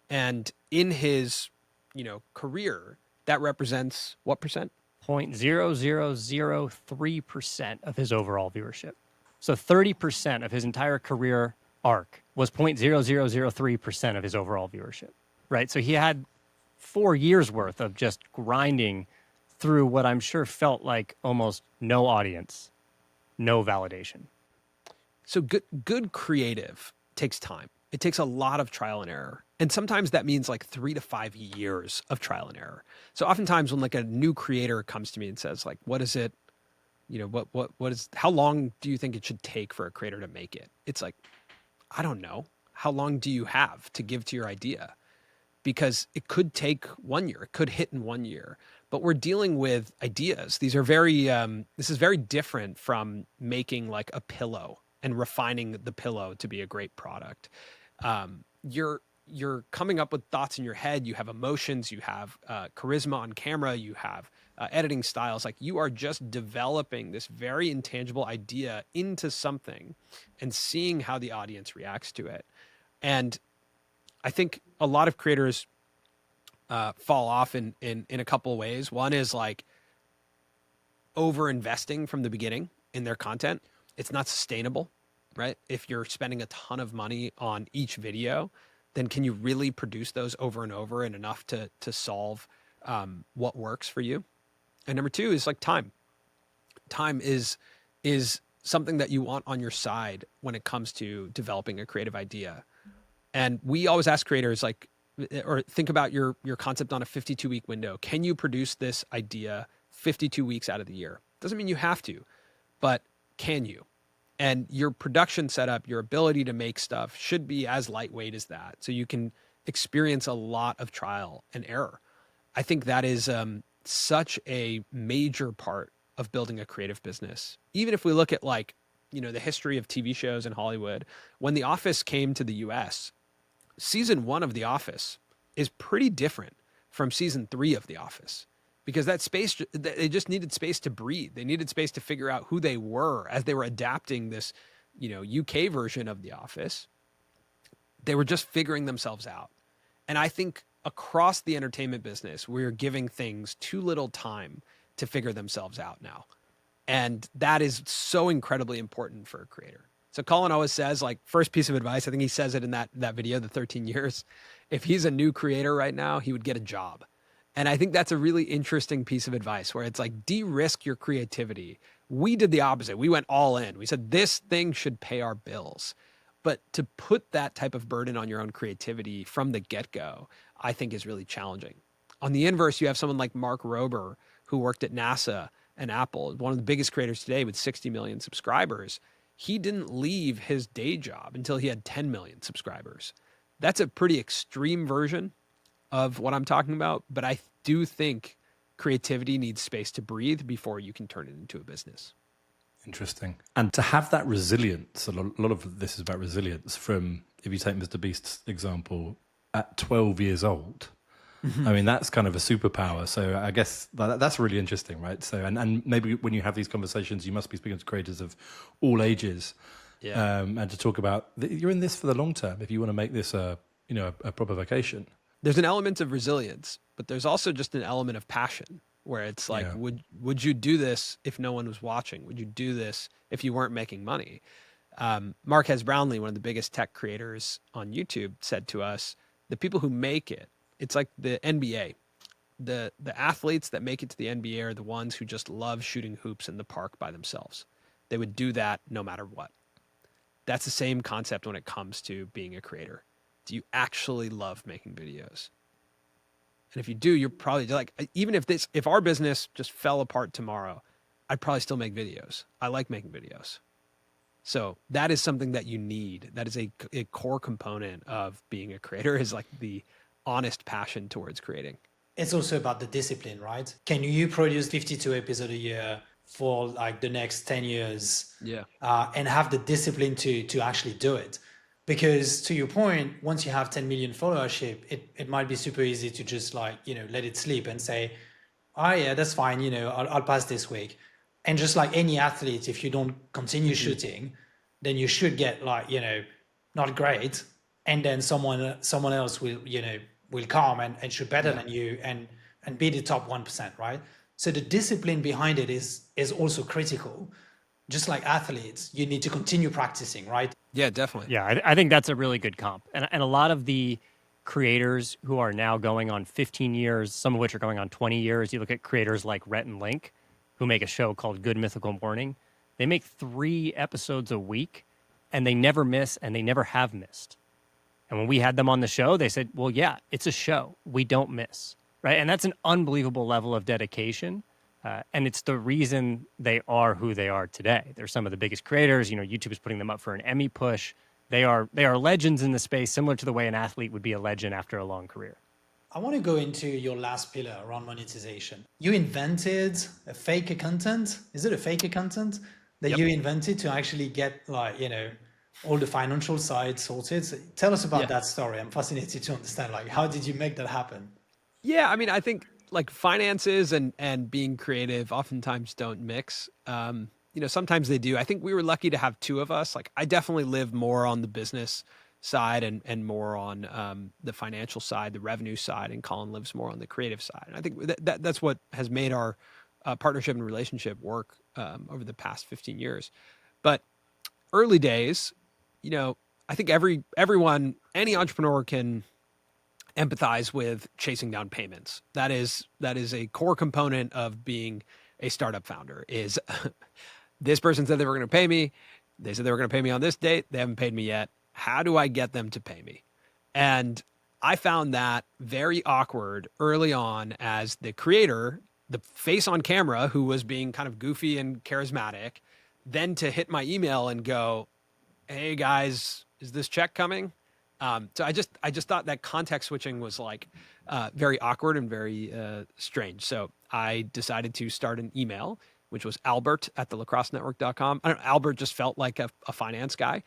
A: And in his, you know, career, that represents what percent?
B: 0.0003% of his overall viewership. So 30% of his entire career arc was 0.0003% of his overall viewership, right? So he had 4 years worth of just grinding through what I'm sure felt like almost no audience, no validation.
A: So good creative takes time. It takes a lot of trial and error. And sometimes that means like 3 to 5 years of trial and error. So oftentimes when like a new creator comes to me and says like, what is it, you know, what is, how long do you think it should take for a creator to make it? It's like, I don't know. How long do you have to give to your idea? Because it could take 1 year, it could hit in 1 year, but we're dealing with ideas. These are very, this is very different from making like a pillow and refining the pillow to be a great product. you're coming up with thoughts in your head, you have emotions, you have charisma on camera, you have editing styles. Like, you are just developing this very intangible idea into something and seeing how the audience reacts to it. And I think a lot of creators fall off in a couple of ways. One is like over investing from the beginning in their content. It's not sustainable, right? If you're spending a ton of money on each video, then can you really produce those over and over and enough to solve what works for you? And number two is like time. Time is something that you want on your side when it comes to developing a creative idea. And we always ask creators, like, or think about your concept on a 52-week window. Can you produce this idea 52 weeks out of the year? Doesn't mean you have to, but can you? And your production setup, your ability to make stuff should be as lightweight as that, so you can experience a lot of trial and error. I think that is such a major part of building a creative business. Even if we look at, like, the history of TV shows in Hollywood, when The Office came to the US, season 1 of The Office is pretty different from season 3 of The Office, because that space, they just needed space to breathe. They needed space to figure out who they were as they were adapting this, UK version of The Office. They were just figuring themselves out. And I think across the entertainment business, we're giving things too little time to figure themselves out now. And that is so incredibly important for a creator. So Colin always says, like, first piece of advice, I think he says it in that video, the 13 years, if he's a new creator right now, he would get a job. And I think that's a really interesting piece of advice, where it's like, de-risk your creativity. We did the opposite. We went all in. We said, this thing should pay our bills. But to put that type of burden on your own creativity from the get-go, I think is really challenging. On the inverse, you have someone like Mark Rober, who worked at NASA and Apple, one of the biggest creators today with 60 million subscribers. He didn't leave his day job until he had 10 million subscribers. That's a pretty extreme version of what I'm talking about, but I do think creativity needs space to breathe before you can turn it into a business.
C: Interesting. And to have that resilience, a lot of this is about resilience from, if you take Mr. Beast's example, at 12 years old, I mean, that's kind of a superpower. So I guess that's really interesting, right? So, and maybe when you have these conversations, you must be speaking to creators of all ages, and to talk about, you're in this for the long term. If you want to make this a proper vocation.
A: There's an element of resilience, but there's also just an element of passion, where it's like, would you do this if no one was watching? Would you do this if you weren't making money? Marquez Brownlee, one of the biggest tech creators on YouTube, said to us, the people who make it, it's like the NBA. The athletes that make it to the NBA are the ones who just love shooting hoops in the park by themselves. They would do that no matter what. That's the same concept when it comes to being a creator. Do you actually love making videos? And if you do, you're probably like, even if our business just fell apart tomorrow, I'd probably still make videos. I like making videos. So that is something that you need. That is a core component of being a creator, is like the honest passion towards creating.
D: It's also about the discipline, right? Can you produce 52 episodes a year for like the next 10 years?
A: Yeah.
D: And have the discipline to actually do it? Because to your point, once you have 10 million followership, it might be super easy to just like, let it sleep and say, oh yeah, that's fine. I'll pass this week. And just like any athlete, if you don't continue shooting, then you should get like, not great. And then someone else will come and shoot better than you and be the top 1%, right? So the discipline behind it is also critical. Just like athletes, you need to continue practicing, right?
A: Yeah, definitely.
B: Yeah, I think that's a really good comp. And a lot of the creators who are now going on 15 years, some of which are going on 20 years, you look at creators like Rhett and Link, who make a show called Good Mythical Morning. They make 3 episodes a week, and they never miss, and they never have missed. And when we had them on the show, they said, well, yeah, it's a show. We don't miss, right? And that's an unbelievable level of dedication. And it's the reason they are who they are today. They're some of the biggest creators. YouTube is putting them up for an Emmy push. They are legends in the space, similar to the way an athlete would be a legend after a long career.
D: I want to go into your last pillar around monetization. You invented a fake content. Is it a fake content that you invented to actually get all the financial side sorted. So tell us about
A: Yeah.
D: that story. I'm fascinated to understand, like, how did you make that happen?
A: Yeah, I mean, I think like finances and being creative oftentimes don't mix. Sometimes they do. I think we were lucky to have two of us. Like, I definitely live more on the business side and more on the financial side, the revenue side, and Colin lives more on the creative side. And I think that's what has made our partnership and relationship work over the past 15 years. But early days, you know, I think any entrepreneur can empathize with chasing down payments. That is a core component of being a startup founder. Is this person said they were going to pay me? They said they were going to pay me on this date. They haven't paid me yet. How do I get them to pay me? And I found that very awkward early on as the creator, the face on camera who was being kind of goofy and charismatic, then to hit my email and go, "Hey guys, is this check coming?" So I just thought that context switching was like very awkward and very strange. So I decided to start an email, which was Albert at the lacrossenetwork.com. I don't know, Albert just felt like a finance guy.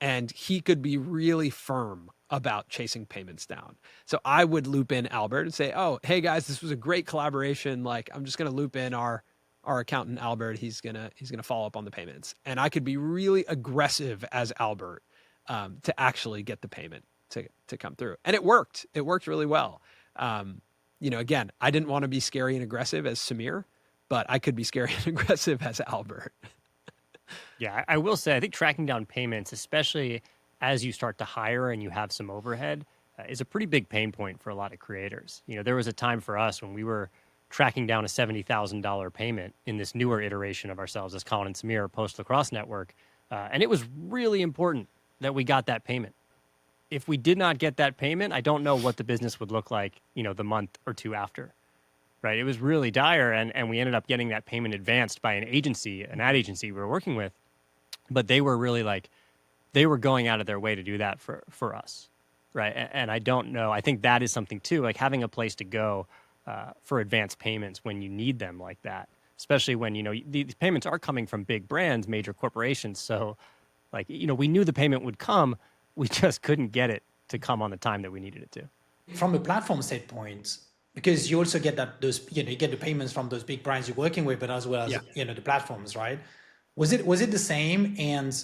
A: And he could be really firm about chasing payments down. So I would loop in Albert and say, "Oh, hey guys, this was a great collaboration. Like, I'm just going to loop in our accountant Albert. He's gonna follow up on the payments." And I could be really aggressive as Albert to actually get the payment to come through, and it worked. It worked really well. Again, I didn't want to be scary and aggressive as Samir, but I could be scary and aggressive as Albert.
B: Yeah, I will say, I think tracking down payments, especially as you start to hire and you have some overhead, is a pretty big pain point for a lot of creators. There was a time for us when we were tracking down a $70,000 payment in this newer iteration of ourselves as Colin and Samir post Lacrosse Network. And it was really important that we got that payment. If we did not get that payment, I don't know what the business would look like, the month or two after. Right? It was really dire, and we ended up getting that payment advanced by an ad agency we were working with. But they were really they were going out of their way to do that for us, right? And I don't know. I think that is something too, like having a place to go for advanced payments when you need them like that, especially when these payments are coming from big brands, major corporations. So, we knew the payment would come, we just couldn't get it to come on the time that we needed it to.
D: From a platform standpoint, because you also get you get the payments from those big brands you're working with, but as well as
A: Yeah.
D: the platforms, right? Was it the same, and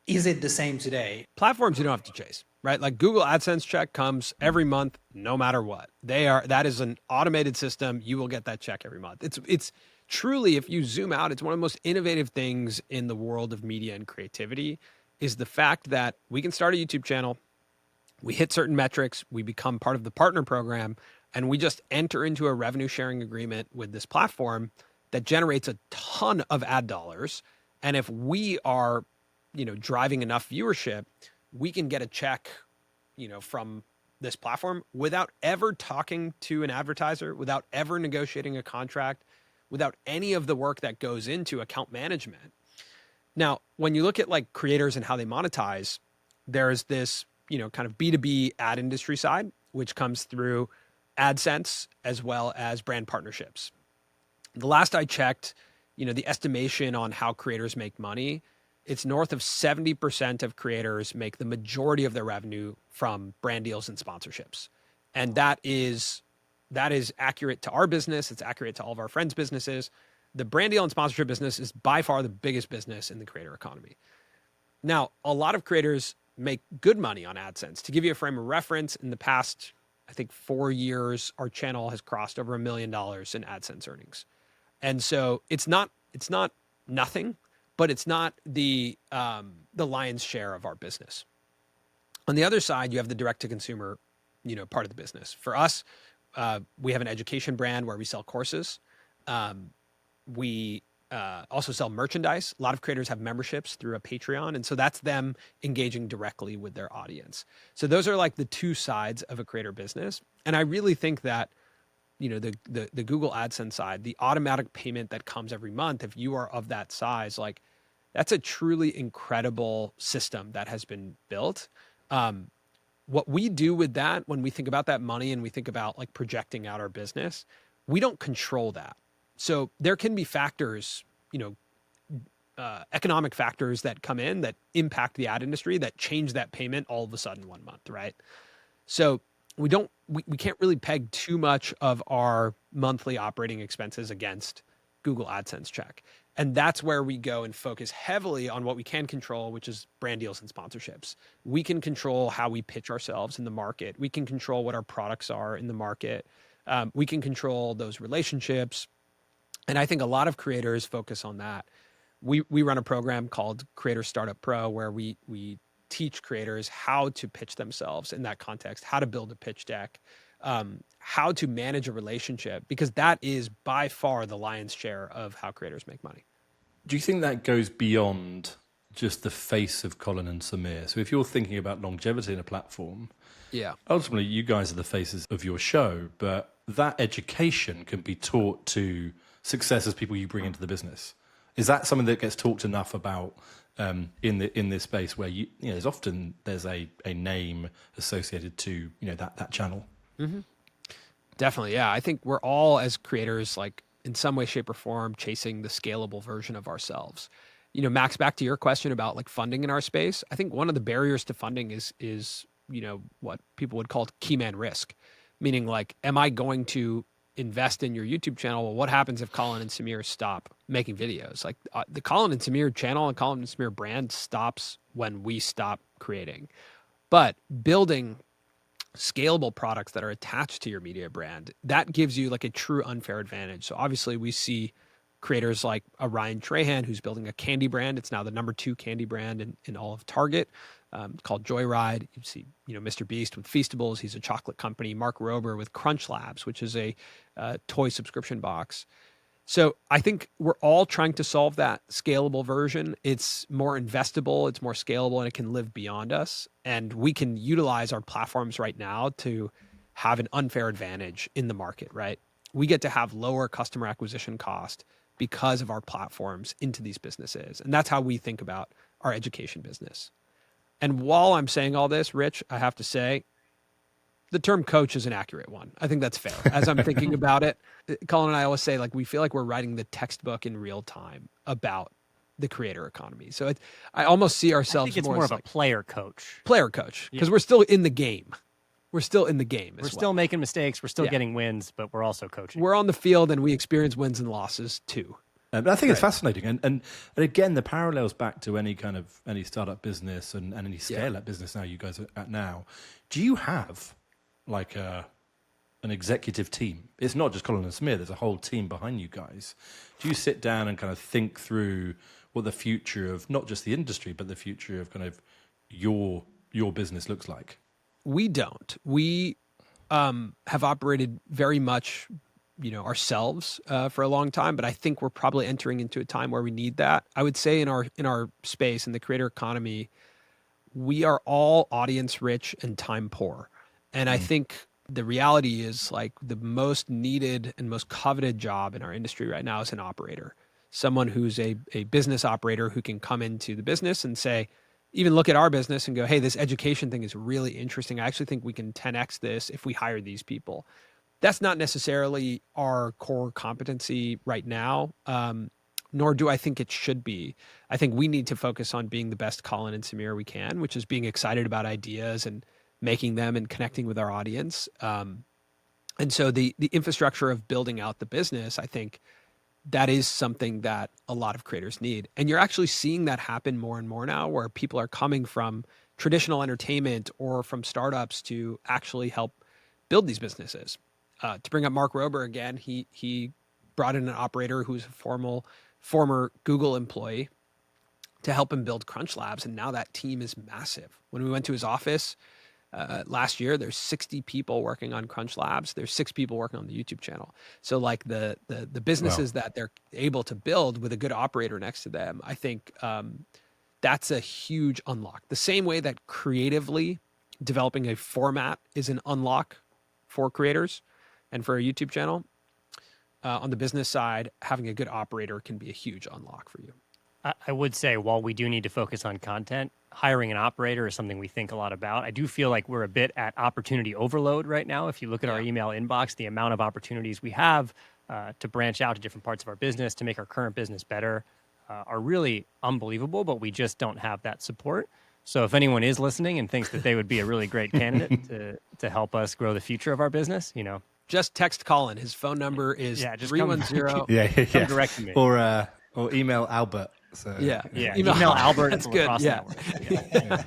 D: is it the same today?
A: Platforms you don't have to chase, right? Like Google AdSense check comes every month, no matter what. That is an automated system. You will get that check every month. It's truly, if you zoom out, it's one of the most innovative things in the world of media and creativity is the fact that we can start a YouTube channel, we hit certain metrics, we become part of the partner program, and we just enter into a revenue sharing agreement with this platform that generates a ton of ad dollars. And if we are, driving enough viewership, we can get a check, from this platform without ever talking to an advertiser, without ever negotiating a contract, without any of the work that goes into account management. Now, when you look at like creators and how they monetize, there's this, kind of B2B ad industry side, which comes through AdSense as well as brand partnerships. The last I checked, the estimation on how creators make money, it's north of 70% of creators make the majority of their revenue from brand deals and sponsorships. And that is accurate to our business. It's accurate to all of our friends' businesses. The brand deal and sponsorship business is by far the biggest business in the creator economy. Now, a lot of creators make good money on AdSense. To give you a frame of reference, in the past, I think 4 years, our channel has crossed over $1 million in AdSense earnings. And so it's not nothing, but it's not the lion's share of our business. On the other side, you have the direct to consumer, part of the business. For us, we have an education brand where we sell courses. We also sell merchandise. A lot of creators have memberships through a Patreon. And so that's them engaging directly with their audience. So those are like the two sides of a creator business. And I really think that, the Google AdSense side, the automatic payment that comes every month, if you are of that size, like that's a truly incredible system that has been built. What we do with that, when we think about that money and we think about like projecting out our business, we don't control that. So there can be factors, economic factors that come in that impact the ad industry that change that payment all of a sudden 1 month, right? So we can't really peg too much of our monthly operating expenses against Google AdSense check. And that's where we go and focus heavily on what we can control, which is brand deals and sponsorships. We can control how we pitch ourselves in the market. We can control what our products are in the market. We can control those relationships. And I think a lot of creators focus on that. We run a program called Creator Startup Pro where we teach creators how to pitch themselves in that context, how to build a pitch deck, how to manage a relationship, because that is by far the lion's share of how creators make money.
C: Do you think that goes beyond just the face of Colin and Samir? So if you're thinking about longevity in a platform,
A: Yeah.
C: ultimately you guys are the faces of your show, but that education can be taught to success as people you bring into the business. Is that something that gets talked enough about in this space where there's often a name associated to that channel?
A: Mm-hmm. Definitely, yeah. I think we're all as creators, like in some way, shape, or form, chasing the scalable version of ourselves. Max, back to your question about like funding in our space. I think one of the barriers to funding is what people would call key man risk, meaning like, am I going to invest in your YouTube channel? Well, what happens if Colin and Samir stop making videos? Like the Colin and Samir channel and Colin and Samir brand stops when we stop creating. But building scalable products that are attached to your media brand, that gives you like a true unfair advantage. So obviously we see creators like a Ryan Trahan who's building a candy brand. It's now the #2 candy brand in all of Target, called Joyride. You see, Mr. Beast with Feastables. He's a chocolate company. Mark Rober with Crunch Labs, which is a toy subscription box. So I think we're all trying to solve that scalable version. It's more investable, it's more scalable, and it can live beyond us. And we can utilize our platforms right now to have an unfair advantage in the market, right? We get to have lower customer acquisition cost because of our platforms into these businesses. And that's how we think about our education business. And while I'm saying all this, Rich, I have to say, the term coach is an accurate one. I think that's fair. As I'm thinking about it, Colin and I always say, like, we feel like we're writing the textbook in real time about the creator economy. So I almost see
B: I
A: ourselves
B: think it's more
A: as
B: of a
A: like
B: player coach.
A: player coach, because we're still in the game. We're still in the game.
B: We're still making mistakes. We're still
A: Yeah.
B: getting wins, but we're also coaching.
A: We're on the field and we experience wins and losses too.
C: But I think it's fascinating, and again, the parallels back to any startup business and any scale up business now you guys are at now. Do you have like an executive team? It's not just Colin and Samir. There's a whole team behind you guys. Do you sit down and kind of think through what the future of not just the industry, but the future of kind of your business looks like?
A: We don't. We have operated very much, ourselves for a long time, but I think we're probably entering into a time where we need that. I would say in our space, in the creator economy, we are all audience rich and time poor. And I think the reality is like the most needed and most coveted job in our industry right now is an operator, someone who's a business operator who can come into the business and say, even look at our business and go, hey, this education thing is really interesting. I actually think we can 10x this if we hire these people. That's not necessarily our core competency right now, nor do I think it should be. I think we need to focus on being the best Colin and Samir we can, which is being excited about ideas and making them and connecting with our audience. And so the infrastructure of building out the business, I think that is something that a lot of creators need. And you're actually seeing that happen more and more now, where people are coming from traditional entertainment or from startups to actually help build these businesses. To bring up Mark Rober again, he brought in an operator who's a former Google employee to help him build Crunch Labs. And now that team is massive. When we went to his office last year, there's 60 people working on Crunch Labs. There's 6 people working on the YouTube channel. So like the businesses that they're able to build with a good operator next to them, I think that's a huge unlock. The same way that creatively developing a format is an unlock for creators and for a YouTube channel, on the business side, having a good operator can be a huge unlock for you.
B: I would say, while we do need to focus on content, hiring an operator is something we think a lot about. I do feel like we're a bit at opportunity overload right now. If you look at our email inbox, the amount of opportunities we have to branch out to different parts of our business, to make our current business better, are really unbelievable, but we just don't have that support. So if anyone is listening and thinks that they would be a really great candidate to help us grow the future of our business,
A: Just text Colin. His phone number is
B: yeah, just
A: 310.
B: come direct to me.
C: Or email Albert. So
A: Yeah.
B: Yeah,
A: Email
B: Albert at
A: That's
B: the
A: good.
B: Lacrosse
A: Yeah.
B: Network. Yeah.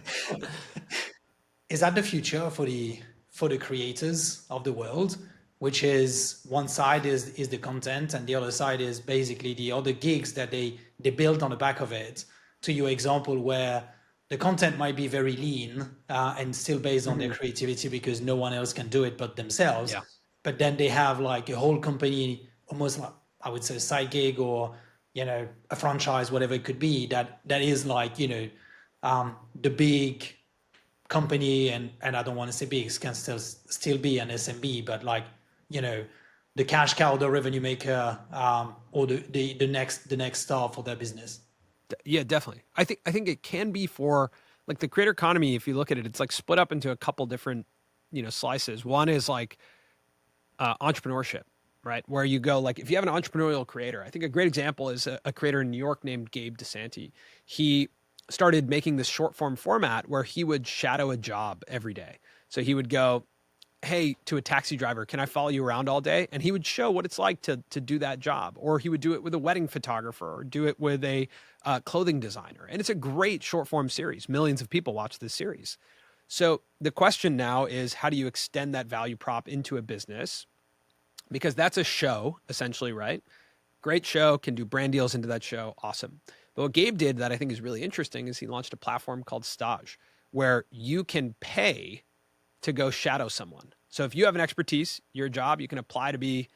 D: Is that the future for the creators of the world, which is one side is the content and the other side is basically the other gigs that they build on the back of it? To your example, where the content might be very lean and still based on their creativity because no one else can do it but themselves.
A: Yeah.
D: But then they have like a whole company, almost like I would say a side gig or a franchise, whatever it could be, that is like the big company, and I don't want to say big, it can still be an SMB, but like the cash cow, the revenue maker, or the next star for their business.
A: Yeah, definitely. I think it can be for like the creator economy. If you look at it, it's like split up into a couple different slices. One is like entrepreneurship, right? Where you go like if you have an entrepreneurial creator. I think a great example is a creator in New York named Gabe DeSanti. He started making this short form format where he would shadow a job every day. So he would go, hey, to a taxi driver, can I follow you around all day? And he would show what it's like to do that job. Or he would do it with a wedding photographer or do it with a clothing designer. And it's a great short form series. Millions of people watch this series. So the question now is, how do you extend that value prop into a business? Because that's a show, essentially, right? Great show, can do brand deals into that show. Awesome. But what Gabe did that I think is really interesting is he launched a platform called Stage, where you can pay to go shadow someone. So if you have an expertise, your job, you can apply to be,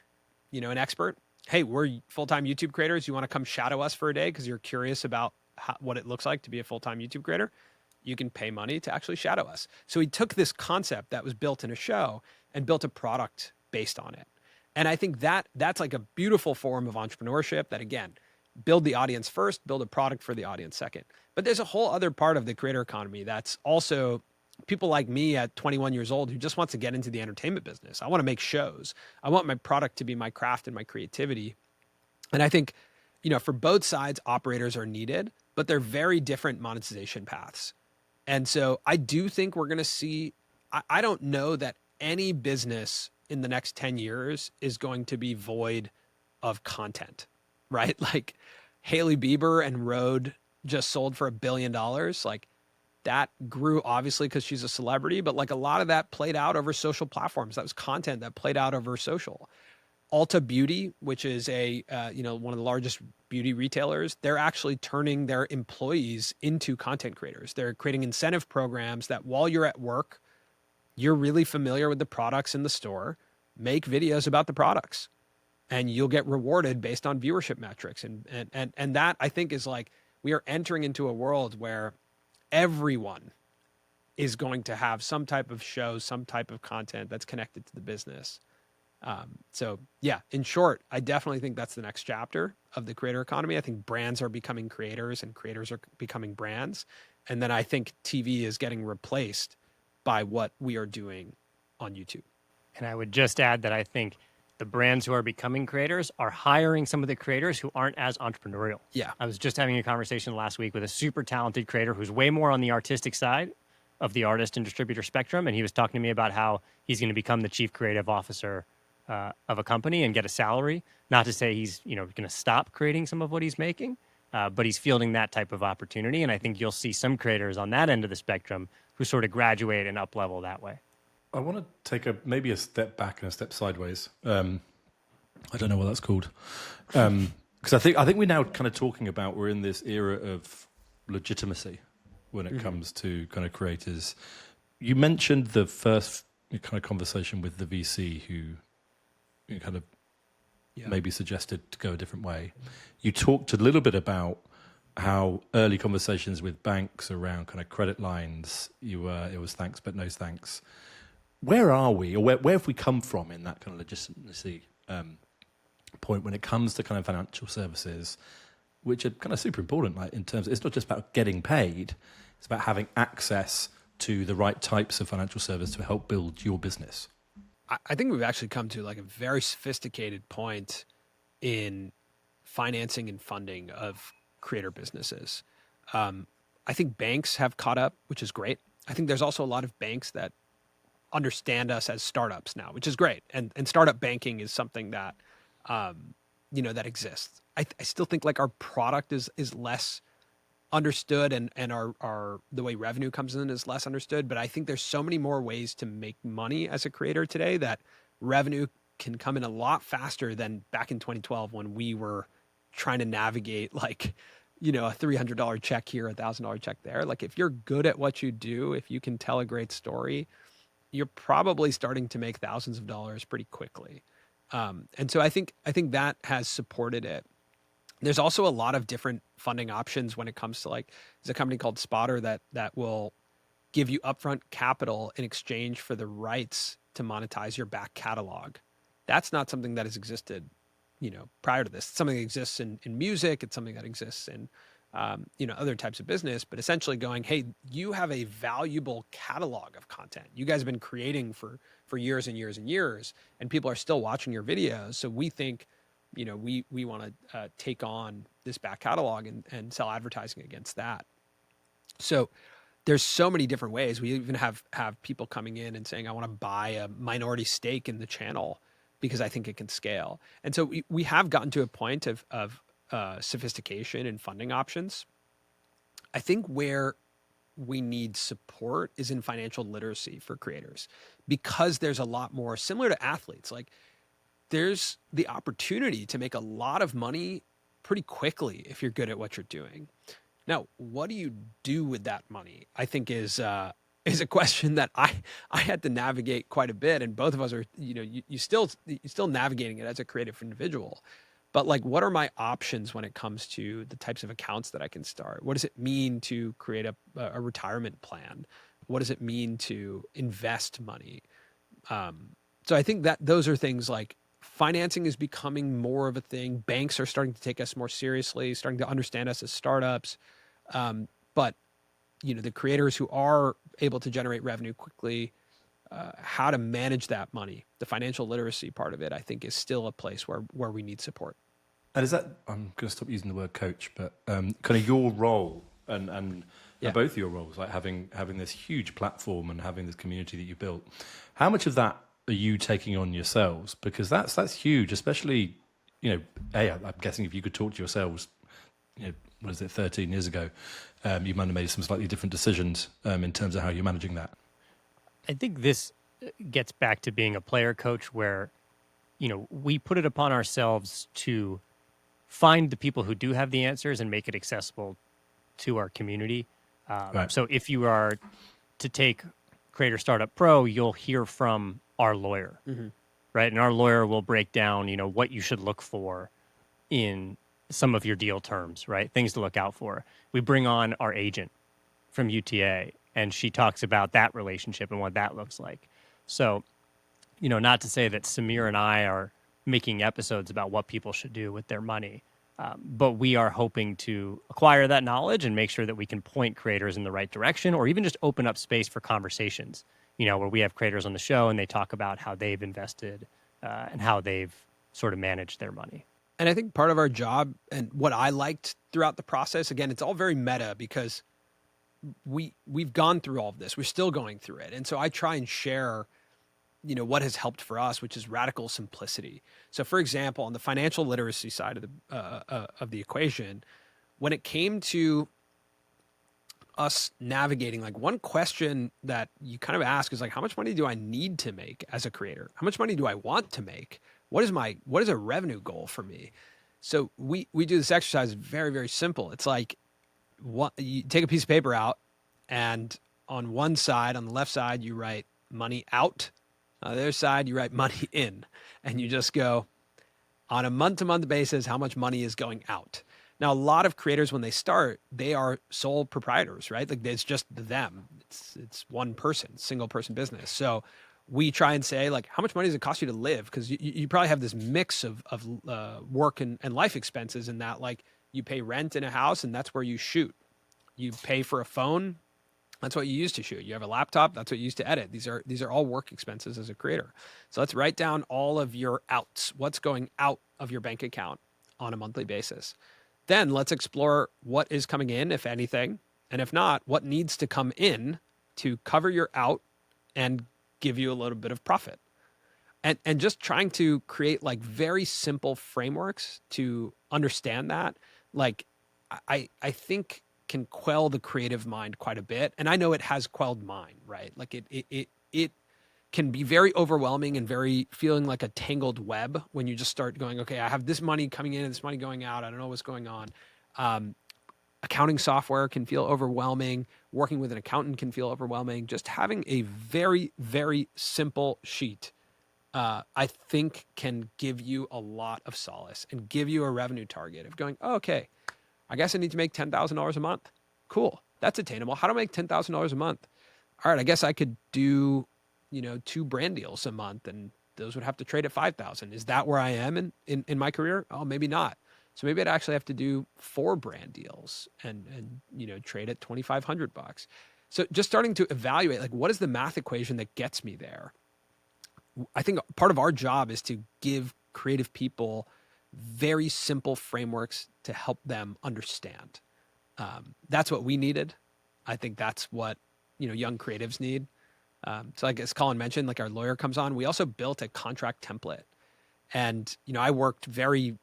A: an expert. Hey, we're full-time YouTube creators. You want to come shadow us for a day because you're curious about what it looks like to be a full-time YouTube creator? You can pay money to actually shadow us. So he took this concept that was built in a show and built a product based on it. And I think that's like a beautiful form of entrepreneurship that, again, build the audience first, build a product for the audience second. But there's a whole other part of the creator economy that's also people like me at 21 years old who just wants to get into the entertainment business. I want to make shows. I want my product to be my craft and my creativity. And I think, for both sides, operators are needed, but they're very different monetization paths. And so I do think we're going to see, I don't know that any business in the next 10 years is going to be void of content, right? Like Hailey Bieber and Rode just sold for $1 billion. Like that grew obviously because she's a celebrity, but like a lot of that played out over social platforms. That was content that played out over social. Ulta Beauty, which is one of the largest beauty retailers, they're actually turning their employees into content creators. They're creating incentive programs that while you're at work, you're really familiar with the products in the store, make videos about the products, and you'll get rewarded based on viewership metrics. And that I think is like, we are entering into a world where everyone is going to have some type of show, some type of content that's connected to the business. So yeah, in short, I definitely think that's the next chapter of the creator economy. I think brands are becoming creators and creators are becoming brands. And then I think TV is getting replaced by what we are doing on YouTube.
B: And I would just add that I think the brands who are becoming creators are hiring some of the creators who aren't as entrepreneurial.
A: Yeah.
B: I was just having a conversation last week with a super talented creator who's way more on the artistic side of the artist and distributor spectrum. And he was talking to me about how he's going to become the chief creative officer of a company and get a salary. Not to say he's going to stop creating some of what he's making, but he's fielding that type of opportunity. And I think you'll see some creators on that end of the spectrum who sort of graduate and up level that way.
C: I want to take maybe a step back and a step sideways. I don't know what that's called, because I think we're now kind of talking about we're in this era of legitimacy when it comes to kind of creators. You mentioned the first kind of conversation with the VC who kind of maybe suggested to go a different way. You talked a little bit about how early conversations with banks around kind of credit lines, it was thanks but no thanks. Where are we, or where have we come from in that kind of legitimacy point when it comes to kind of financial services, which are kind of super important, like in terms of, it's not just about getting paid, it's about having access to the right types of financial service to help build your business.
A: I think we've actually come to like a very sophisticated point in financing and funding of creator businesses. I think banks have caught up, which is great. I think there's also a lot of banks that understand us as startups now, which is great. And startup banking is something that, that exists. I still think like our product is less understood, and our the way revenue comes in is less understood. But I think there's so many more ways to make money as a creator today that revenue can come in a lot faster than back in 2012 when we were trying to navigate like, a $300 check here, $1,000 check there. Like if you're good at what you do, if you can tell a great story, you're probably starting to make thousands of dollars pretty quickly. And so I think that has supported it. There's also a lot of different funding options when it comes to like, there's a company called Spotter that will give you upfront capital in exchange for the rights to monetize your back catalog. That's not something that has existed, prior to this. It's something that exists in music. It's something that exists in, other types of business, but essentially going, hey, you have a valuable catalog of content. You guys have been creating for years and years and years, and people are still watching your videos. So we think, we want to take on this back catalog and sell advertising against that. So there's so many different ways. We even have people coming in and saying, I want to buy a minority stake in the channel because I think it can scale. And so we have gotten to a point of sophistication and funding options. I think where we need support is in financial literacy for creators, because there's a lot more similar to athletes. Like there's the opportunity to make a lot of money pretty quickly if you're good at what you're doing. Now, what do you do with that money? I think is a question that I had to navigate quite a bit, and both of us are, you still navigating it as a creative individual. But like, what are my options when it comes to the types of accounts that I can start? What does it mean to create a retirement plan? What does it mean to invest money? So I think that those are things like financing is becoming more of a thing. Banks are starting to take us more seriously, starting to understand us as startups. But the creators who are able to generate revenue quickly, how to manage that money, the financial literacy part of it, I think is still a place where we need support.
C: And is that, I'm going to stop using the word coach, but kind of your role and both of your roles, like having this huge platform and having this community that you built, how much of that are you taking on yourselves? Because that's huge, especially, I'm guessing if you could talk to yourselves, what is it, 13 years ago, you might have made some slightly different decisions in terms of how you're managing that.
B: I think this gets back to being a player coach where, we put it upon ourselves to find the people who do have the answers and make it accessible to our community.
C: Right.
B: So if you are to take Creator Startup Pro, you'll hear from our lawyer, right? And our lawyer will break down, what you should look for in some of your deal terms, right? Things to look out for. We bring on our agent from UTA, and she talks about that relationship and what that looks like. So, not to say that Samir and I are making episodes about what people should do with their money, but we are hoping to acquire that knowledge and make sure that we can point creators in the right direction, or even just open up space for conversations, where we have creators on the show and they talk about how they've invested and how they've sort of managed their money.
A: And I think part of our job, and what I liked throughout the process, again, it's all very meta because we've gone through all of this. We're still going through it. And so I try and share, what has helped for us, which is radical simplicity. So for example, on the financial literacy side of the equation, when it came to us navigating, like one question that you kind of ask is like, how much money do I need to make as a creator? How much money do I want to make? What is a revenue goal for me? So we do this exercise very, very simple. It's like you take a piece of paper out, and on one side, on the left side, you write money out. On the other side, you write money in, and you just go on a month-to-month basis, how much money is going out. Now, a lot of creators, when they start, they are sole proprietors, right? Like it's just them. It's one person, single person business. So we try and say, like, how much money does it cost you to live? Because you probably have this mix of work and life expenses in that, like, you pay rent in a house and that's where you shoot. You pay for a phone, that's what you use to shoot. You have a laptop, that's what you use to edit. These are all work expenses as a creator. So let's write down all of your outs. What's going out of your bank account on a monthly basis? Then let's explore what is coming in, if anything, and if not, what needs to come in to cover your out and give you a little bit of profit. And just trying to create like very simple frameworks to understand that, like I think can quell the creative mind quite a bit. And I know it has quelled mine, right? Like it can be very overwhelming and very feeling like a tangled web when you just start going, okay, I have this money coming in and this money going out. I don't know what's going on. Accounting software can feel overwhelming. Working with an accountant can feel overwhelming. Just having a very, very simple sheet, I think can give you a lot of solace and give you a revenue target of going, oh, okay, I guess I need to make $10,000 a month. Cool. That's attainable. How do I make $10,000 a month? All right, I guess I could do, 2 brand deals a month, and those would have to trade at 5,000. Is that where I am in my career? Oh, maybe not. So maybe I'd actually have to do 4 brand deals and trade at $2,500. So just starting to evaluate, like, what is the math equation that gets me there? I think part of our job is to give creative people very simple frameworks to help them understand. That's what we needed. I think that's what young creatives need. So like as Colin mentioned, like our lawyer comes on, we also built a contract template, and I worked very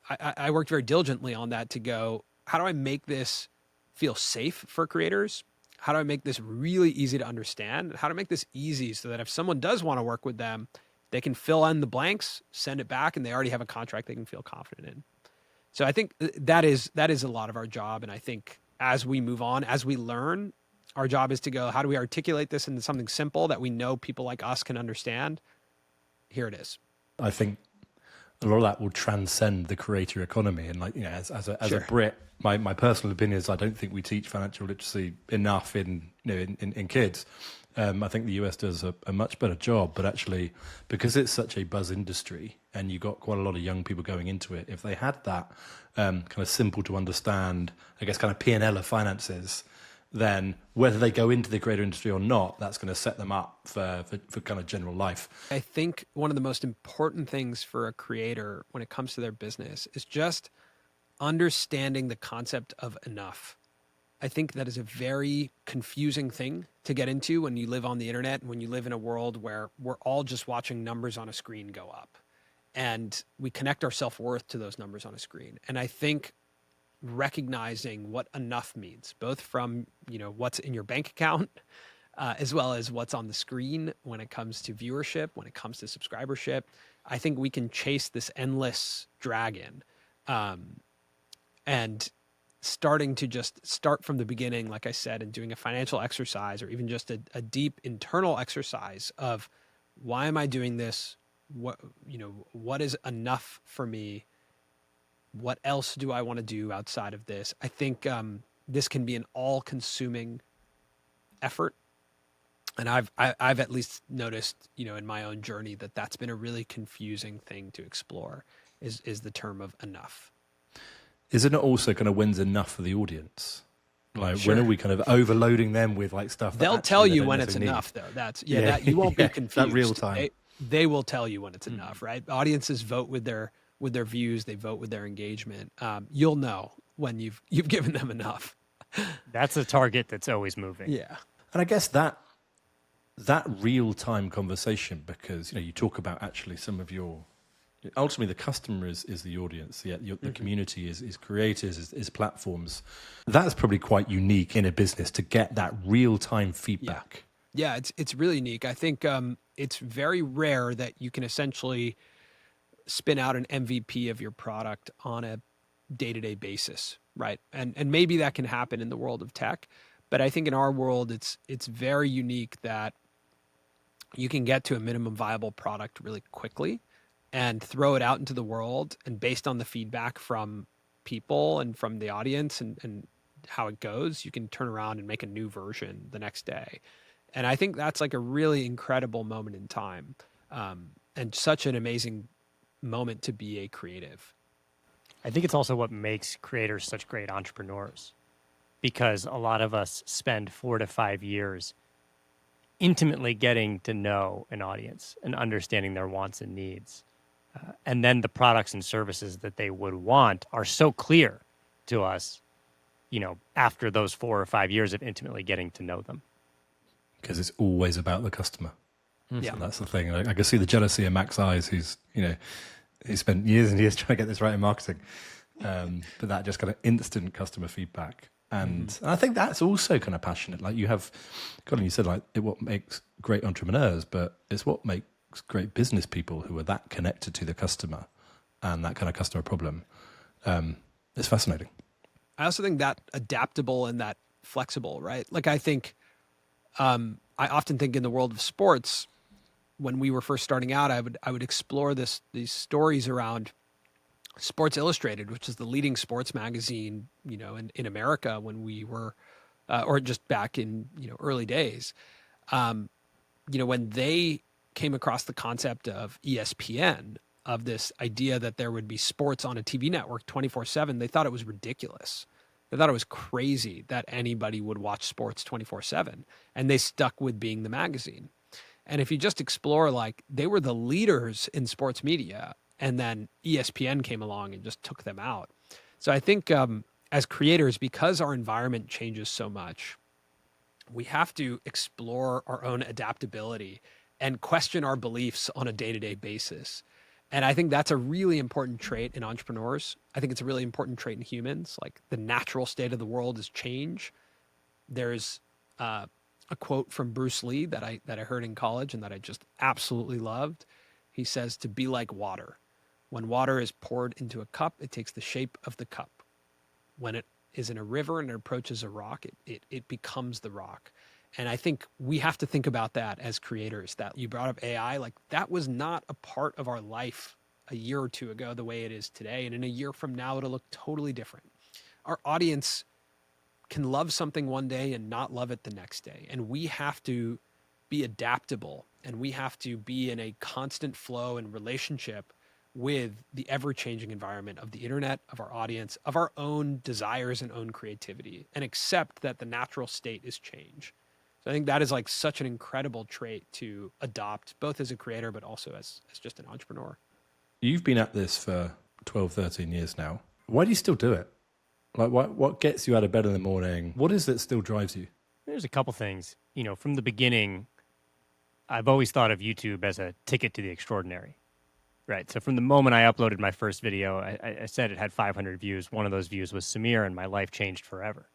A: I worked very diligently on that to go, how do I make this feel safe for creators? How do I make this really easy to understand? How to make this easy so that if someone does want to work with them, they can fill in the blanks, send it back, and they already have a contract they can feel confident in. So I think that is a lot of our job. And I think as we move on, as we learn, our job is to go, how do we articulate this into something simple that we know people like us can understand? Here it is.
C: I think a lot of that will transcend the creator economy. And like, as a
A: Sure.
C: Brit, my personal opinion is I don't think we teach financial literacy enough in kids. I think the US does a much better job, but actually because it's such a buzz industry and you got quite a lot of young people going into it, if they had that kind of simple to understand, I guess, kind of P&L of finances, then whether they go into the creator industry or not, that's going to set them up for kind of general life.
A: I think one of the most important things for a creator when it comes to their business is just understanding the concept of enough. I think that is a very confusing thing to get into when you live on the internet and when you live in a world where we're all just watching numbers on a screen go up, and we connect our self-worth to those numbers on a screen. And I think recognizing what enough means, both from what's in your bank account, as well as what's on the screen when it comes to viewership, when it comes to subscribership, I think we can chase this endless dragon, and starting to just start from the beginning, like I said, and doing a financial exercise or even just a deep internal exercise of why am I doing this? What is enough for me? What else do I want to do outside of this? I think this can be an all-consuming effort, and I've at least noticed, in my own journey that that's been a really confusing thing to explore. Is the term of enough?
C: Isn't it also kind of when's enough for the audience? Like
A: Sure.
C: when are we kind of overloading them with like stuff?
A: They'll tell you when it's enough, though. That you won't be confused.
C: That real time.
A: They will tell you when it's enough, right? Audiences vote with their views. They vote with their engagement. You'll know when you've given them enough.
B: That's a target that's always moving.
A: Yeah.
C: And I guess that real time conversation, because you talk about actually some of your ultimately the customer is the audience, the community is creators, is platforms. That's probably quite unique in a business to get that real time feedback.
A: Yeah, it's really unique. I think it's very rare that you can essentially spin out an MVP of your product on a day-to-day basis, right? And maybe that can happen in the world of tech, but I think in our world it's very unique that you can get to a minimum viable product really quickly and throw it out into the world, and based on the feedback from people and from the audience and how it goes, you can turn around and make a new version the next day. And I think that's like a really incredible moment in time, and such an amazing moment to be a creative.
B: I think it's also what makes creators such great entrepreneurs, because a lot of us spend 4 to 5 years intimately getting to know an audience and understanding their wants and needs. And then the products and services that they would want are so clear to us, after those 4 or 5 years of intimately getting to know them.
C: Because it's always about the customer.
A: Yeah.
C: So that's the thing. I can see the jealousy in Mac's eyes, who's, he spent years and years trying to get this right in marketing. But that just kind of instant customer feedback. And I think that's also kind of passionate. Like you have, Colin, you said like what makes great entrepreneurs, but it's what makes great business people who are that connected to the customer and that kind of customer problem. It's fascinating.
A: I also think that adaptable and that flexible, right? Like I think, I often think in the world of sports, when we were first starting out, I would explore these stories around Sports Illustrated, which is the leading sports magazine, in America when we were, or just back in, early days, when they came across the concept of ESPN, of this idea that there would be sports on a TV network 24/7, they thought it was ridiculous. They thought it was crazy that anybody would watch sports 24/7, and they stuck with being the magazine. And if you just explore, like, they were the leaders in sports media, and then ESPN came along and just took them out. So I think as creators, because our environment changes so much, we have to explore our own adaptability and question our beliefs on a day-to-day basis. And I think that's a really important trait in entrepreneurs. I think it's a really important trait in humans. Like, the natural state of the world is change. There's a quote from Bruce Lee that I heard in college and that I just absolutely loved. He says, to be like water. When water is poured into a cup, it takes the shape of the cup. When it is in a river and it approaches a rock, it becomes the rock. And I think we have to think about that as creators. That you brought up AI, like that was not a part of our life a year or two ago the way it is today. And in a year from now, it'll look totally different. Our audience can love something one day and not love it the next day. And we have to be adaptable, and we have to be in a constant flow and relationship with the ever-changing environment of the internet, of our audience, of our own desires and own creativity, and accept that the natural state is change. So I think that is like such an incredible trait to adopt, both as a creator, but also as just an entrepreneur.
C: You've been at this for 12, 13 years now. Why do you still do it? Like, what gets you out of bed in the morning? What is it that still drives you?
B: There's a couple things. From the beginning, I've always thought of YouTube as a ticket to the extraordinary. Right. So from the moment I uploaded my first video, I said it had 500 views. One of those views was Samir, and my life changed forever.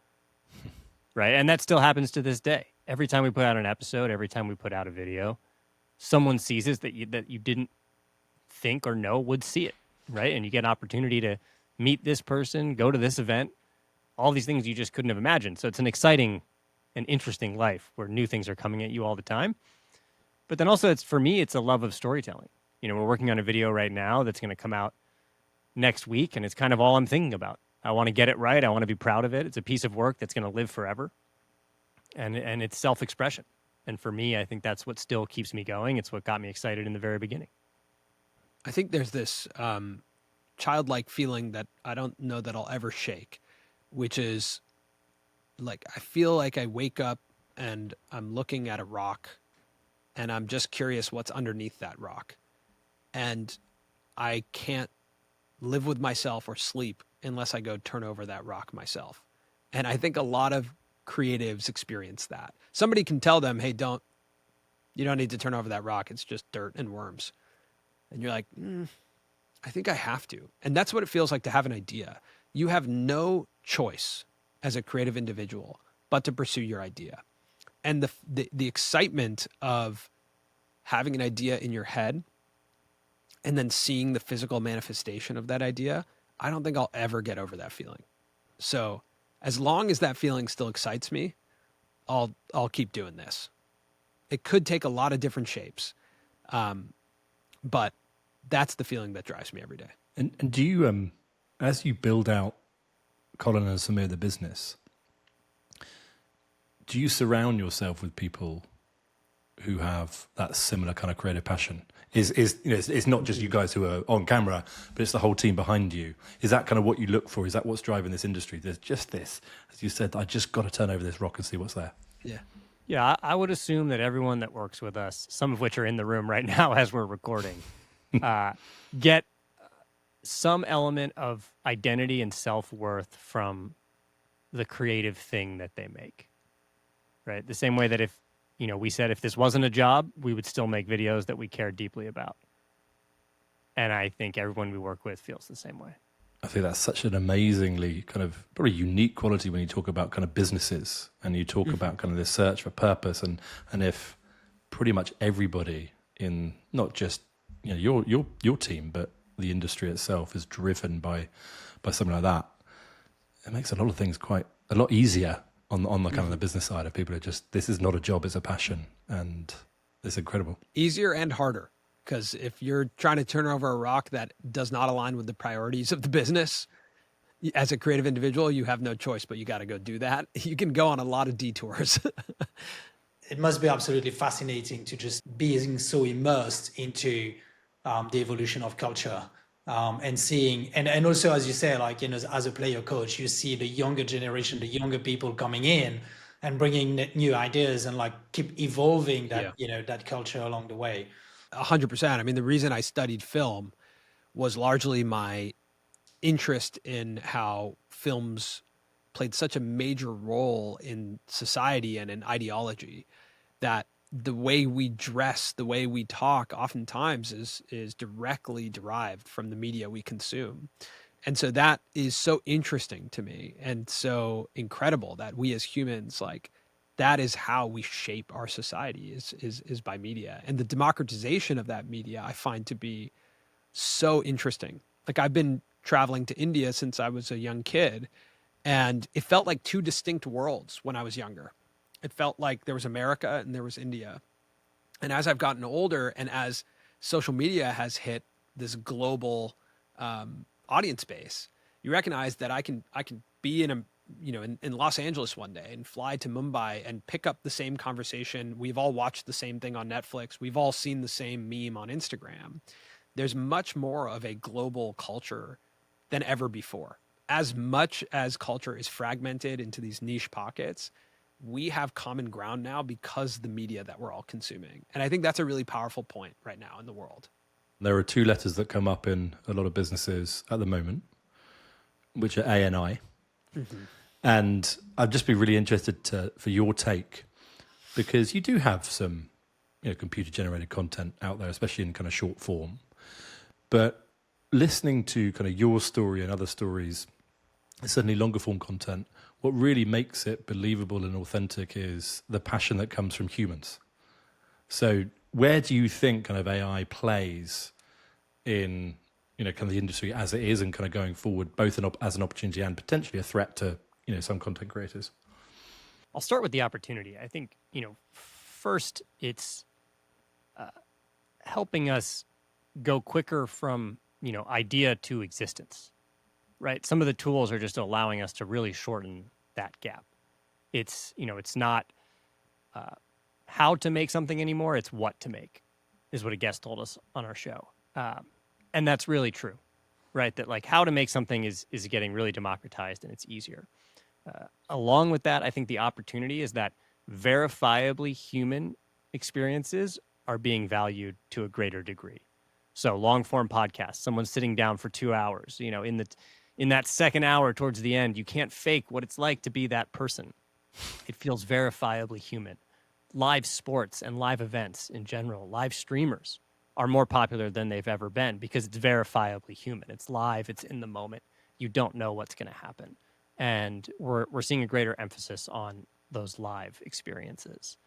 B: Right. And that still happens to this day. Every time we put out an episode, every time we put out a video, someone sees it that you didn't think or know would see it. Right. And you get an opportunity to meet this person, go to this event, all these things you just couldn't have imagined. So it's an exciting and interesting life where new things are coming at you all the time. But then also, for me, it's a love of storytelling. We're working on a video right now that's going to come out next week, and it's kind of all I'm thinking about. I want to get it right. I want to be proud of it. It's a piece of work that's going to live forever, and it's self-expression. And for me, I think that's what still keeps me going. It's what got me excited in the very beginning.
A: I think there's this childlike feeling that I don't know that I'll ever shake, which is like, I feel like I wake up and I'm looking at a rock, and I'm just curious what's underneath that rock. And I can't live with myself or sleep unless I go turn over that rock myself. And I think a lot of creatives experience that. Somebody can tell them, hey, you don't need to turn over that rock. It's just dirt and worms. And you're like, I think I have to. And that's what it feels like to have an idea. You have no choice as a creative individual but to pursue your idea. And the excitement of having an idea in your head and then seeing the physical manifestation of that idea, I don't think I'll ever get over that feeling. So as long as that feeling still excites me, I'll keep doing this. It could take a lot of different shapes, but that's the feeling that drives me every day.
C: And do you, as you build out Colin and Samir, the business, do you surround yourself with people who have that similar kind of creative passion? It's not just you guys who are on camera, but it's the whole team behind you. Is that kind of what you look for? Is that what's driving this industry? There's just this, as you said, I just got to turn over this rock and see what's there.
A: Yeah.
B: Yeah, I would assume that everyone that works with us, some of which are in the room right now as we're recording, get some element of identity and self-worth from the creative thing that they make, right? The same way that if, we said if this wasn't a job, we would still make videos that we care deeply about. And I think everyone we work with feels the same way.
C: I think that's such an amazingly kind of probably unique quality when you talk about kind of businesses and you talk about kind of this search for purpose and if pretty much everybody in not just your team but the industry itself is driven by something like that, it makes a lot of things quite a lot easier on the kind of the business side of people are just this is not a job, it's a passion, and it's incredible.
A: Easier and harder. Because if you're trying to turn over a rock that does not align with the priorities of the business, as a creative individual, you have no choice, but you got to go do that. You can go on a lot of detours.
D: It must be absolutely fascinating to just being so immersed into the evolution of culture and seeing, and also, as you say, like, as a player coach, you see the younger generation, the younger people coming in and bringing new ideas and like keep evolving that, that culture along the way.
A: 100%. I mean, the reason I studied film was largely my interest in how films played such a major role in society and in ideology, that the way we dress, the way we talk, oftentimes is directly derived from the media we consume. And so that is so interesting to me and so incredible that we as humans, like, that is how we shape our society is by media. And the democratization of that media I find to be so interesting. Like, I've been traveling to India since I was a young kid, and it felt like two distinct worlds when I was younger. It felt like there was America and there was India. And as I've gotten older and as social media has hit this global audience base, you recognize that I can be in Los Angeles one day and fly to Mumbai and pick up the same conversation. We've all watched the same thing on Netflix. We've all seen the same meme on Instagram. There's much more of a global culture than ever before. As much as culture is fragmented into these niche pockets, we have common ground now because of the media that we're all consuming. And I think that's a really powerful point right now in the world.
C: There are two letters that come up in a lot of businesses at the moment, which are A and I. Mm-hmm. And I'd just be really interested for your take, because you do have some computer generated content out there, especially in kind of short form. But listening to kind of your story and other stories, certainly longer form content, what really makes it believable and authentic is the passion that comes from humans. So where do you think kind of AI plays in kind of the industry as it is and kind of going forward, both as an opportunity and potentially a threat to some content creators?
B: I'll start with the opportunity. I think first it's helping us go quicker from idea to existence, right? Some of the tools are just allowing us to really shorten that gap. It's it's not how to make something anymore, it's what to make, is what a guest told us on our show. And that's really true, right? That like how to make something is getting really democratized and it's easier. Along with that, I think the opportunity is that verifiably human experiences are being valued to a greater degree. So long form podcasts, someone sitting down for 2 hours, in that second hour towards the end, you can't fake what it's like to be that person. It feels verifiably human. Live sports and live events in general, live streamers are more popular than they've ever been because it's verifiably human. It's live, it's in the moment. You don't know what's going to happen. And we're seeing a greater emphasis on those live experiences.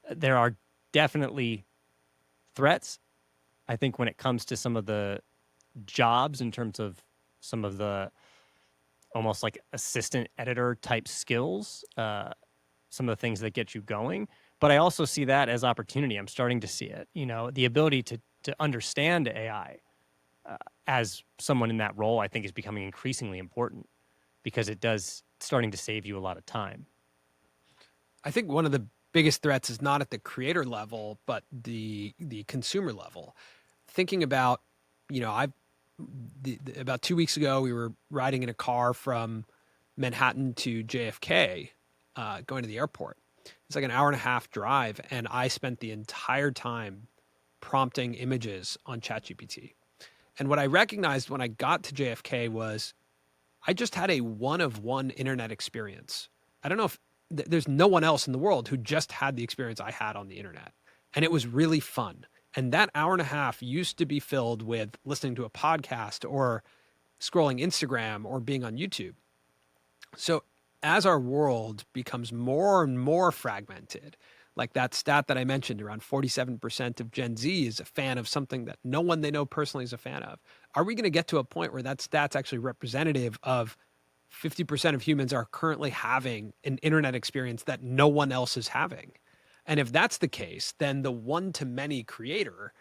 B: There are definitely threats, I think, when it comes to some of the jobs in terms of some of the almost like assistant editor type skills, some of the things that get you going. But I also see that as opportunity. I'm starting to see it, the ability to understand AI as someone in that role, I think is becoming increasingly important because it's starting to save you a lot of time.
A: I think one of the biggest threats is not at the creator level, but the consumer level. Thinking about, about 2 weeks ago, we were riding in a car from Manhattan to JFK, going to the airport. It's like an hour and a half drive, and I spent the entire time prompting images on ChatGPT. And what I recognized when I got to JFK was I just had a one-of-one internet experience. I don't know if there's no one else in the world who just had the experience I had on the internet. And it was really fun. And that hour and a half used to be filled with listening to a podcast or scrolling Instagram or being on YouTube. So as our world becomes more and more fragmented, like that stat that I mentioned, around 47% of Gen Z is a fan of something that no one they know personally is a fan of. Are we going to get to a point where that stat's actually representative of 50% of humans are currently having an internet experience that no one else is having? And if that's the case, then the one-to-many creator,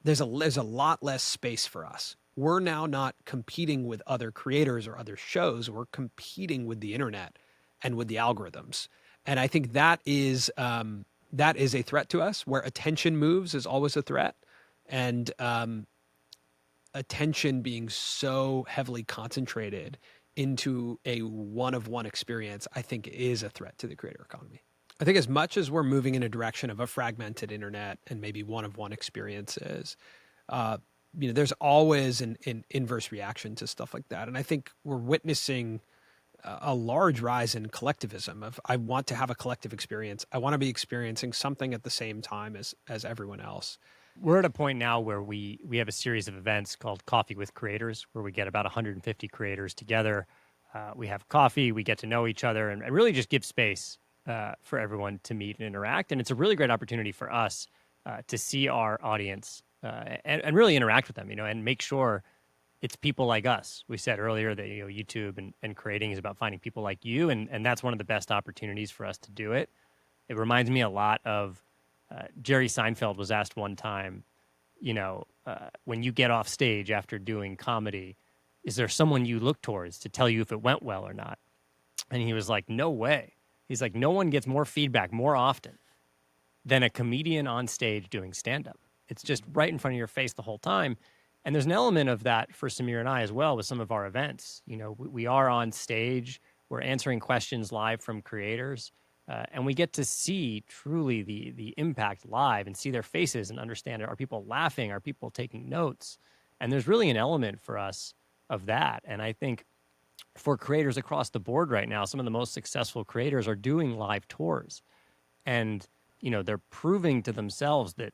A: there's a lot less space for us. We're now not competing with other creators or other shows. We're competing with the internet and with the algorithms. And I think that is a threat to us. Where attention moves is always a threat, and attention being so heavily concentrated into a one-of-one experience, I think is a threat to the creator economy. I think as much as we're moving in a direction of a fragmented internet and maybe one-of-one experiences, there's always an inverse reaction to stuff like that. And I think we're witnessing a large rise in collectivism of I want to have a collective experience. I want to be experiencing something at the same time as everyone else.
B: We're at a point now where we have a series of events called Coffee with Creators, where we get about 150 creators together. We have coffee, we get to know each other, and really just give space for everyone to meet and interact. And it's a really great opportunity for us to see our audience and really interact with them, and make sure it's people like us. We said earlier that YouTube and creating is about finding people like you, and that's one of the best opportunities for us to do it. It reminds me a lot of Jerry Seinfeld was asked one time, when you get off stage after doing comedy, is there someone you look towards to tell you if it went well or not? And he was like, no way. He's like, no one gets more feedback more often than a comedian on stage doing stand-up. It's just right in front of your face the whole time. And there's an element of that for Samir and I as well with some of our events. We are on stage, we're answering questions live from creators, and we get to see truly the impact live and see their faces and understand, are people laughing? Are people taking notes? And there's really an element for us of that. And I think for creators across the board right now, some of the most successful creators are doing live tours. And, they're proving to themselves that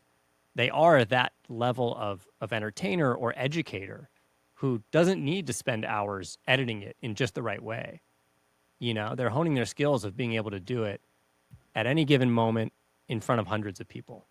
B: they are that level of entertainer or educator who doesn't need to spend hours editing it in just the right way. They're honing their skills of being able to do it at any given moment in front of hundreds of people.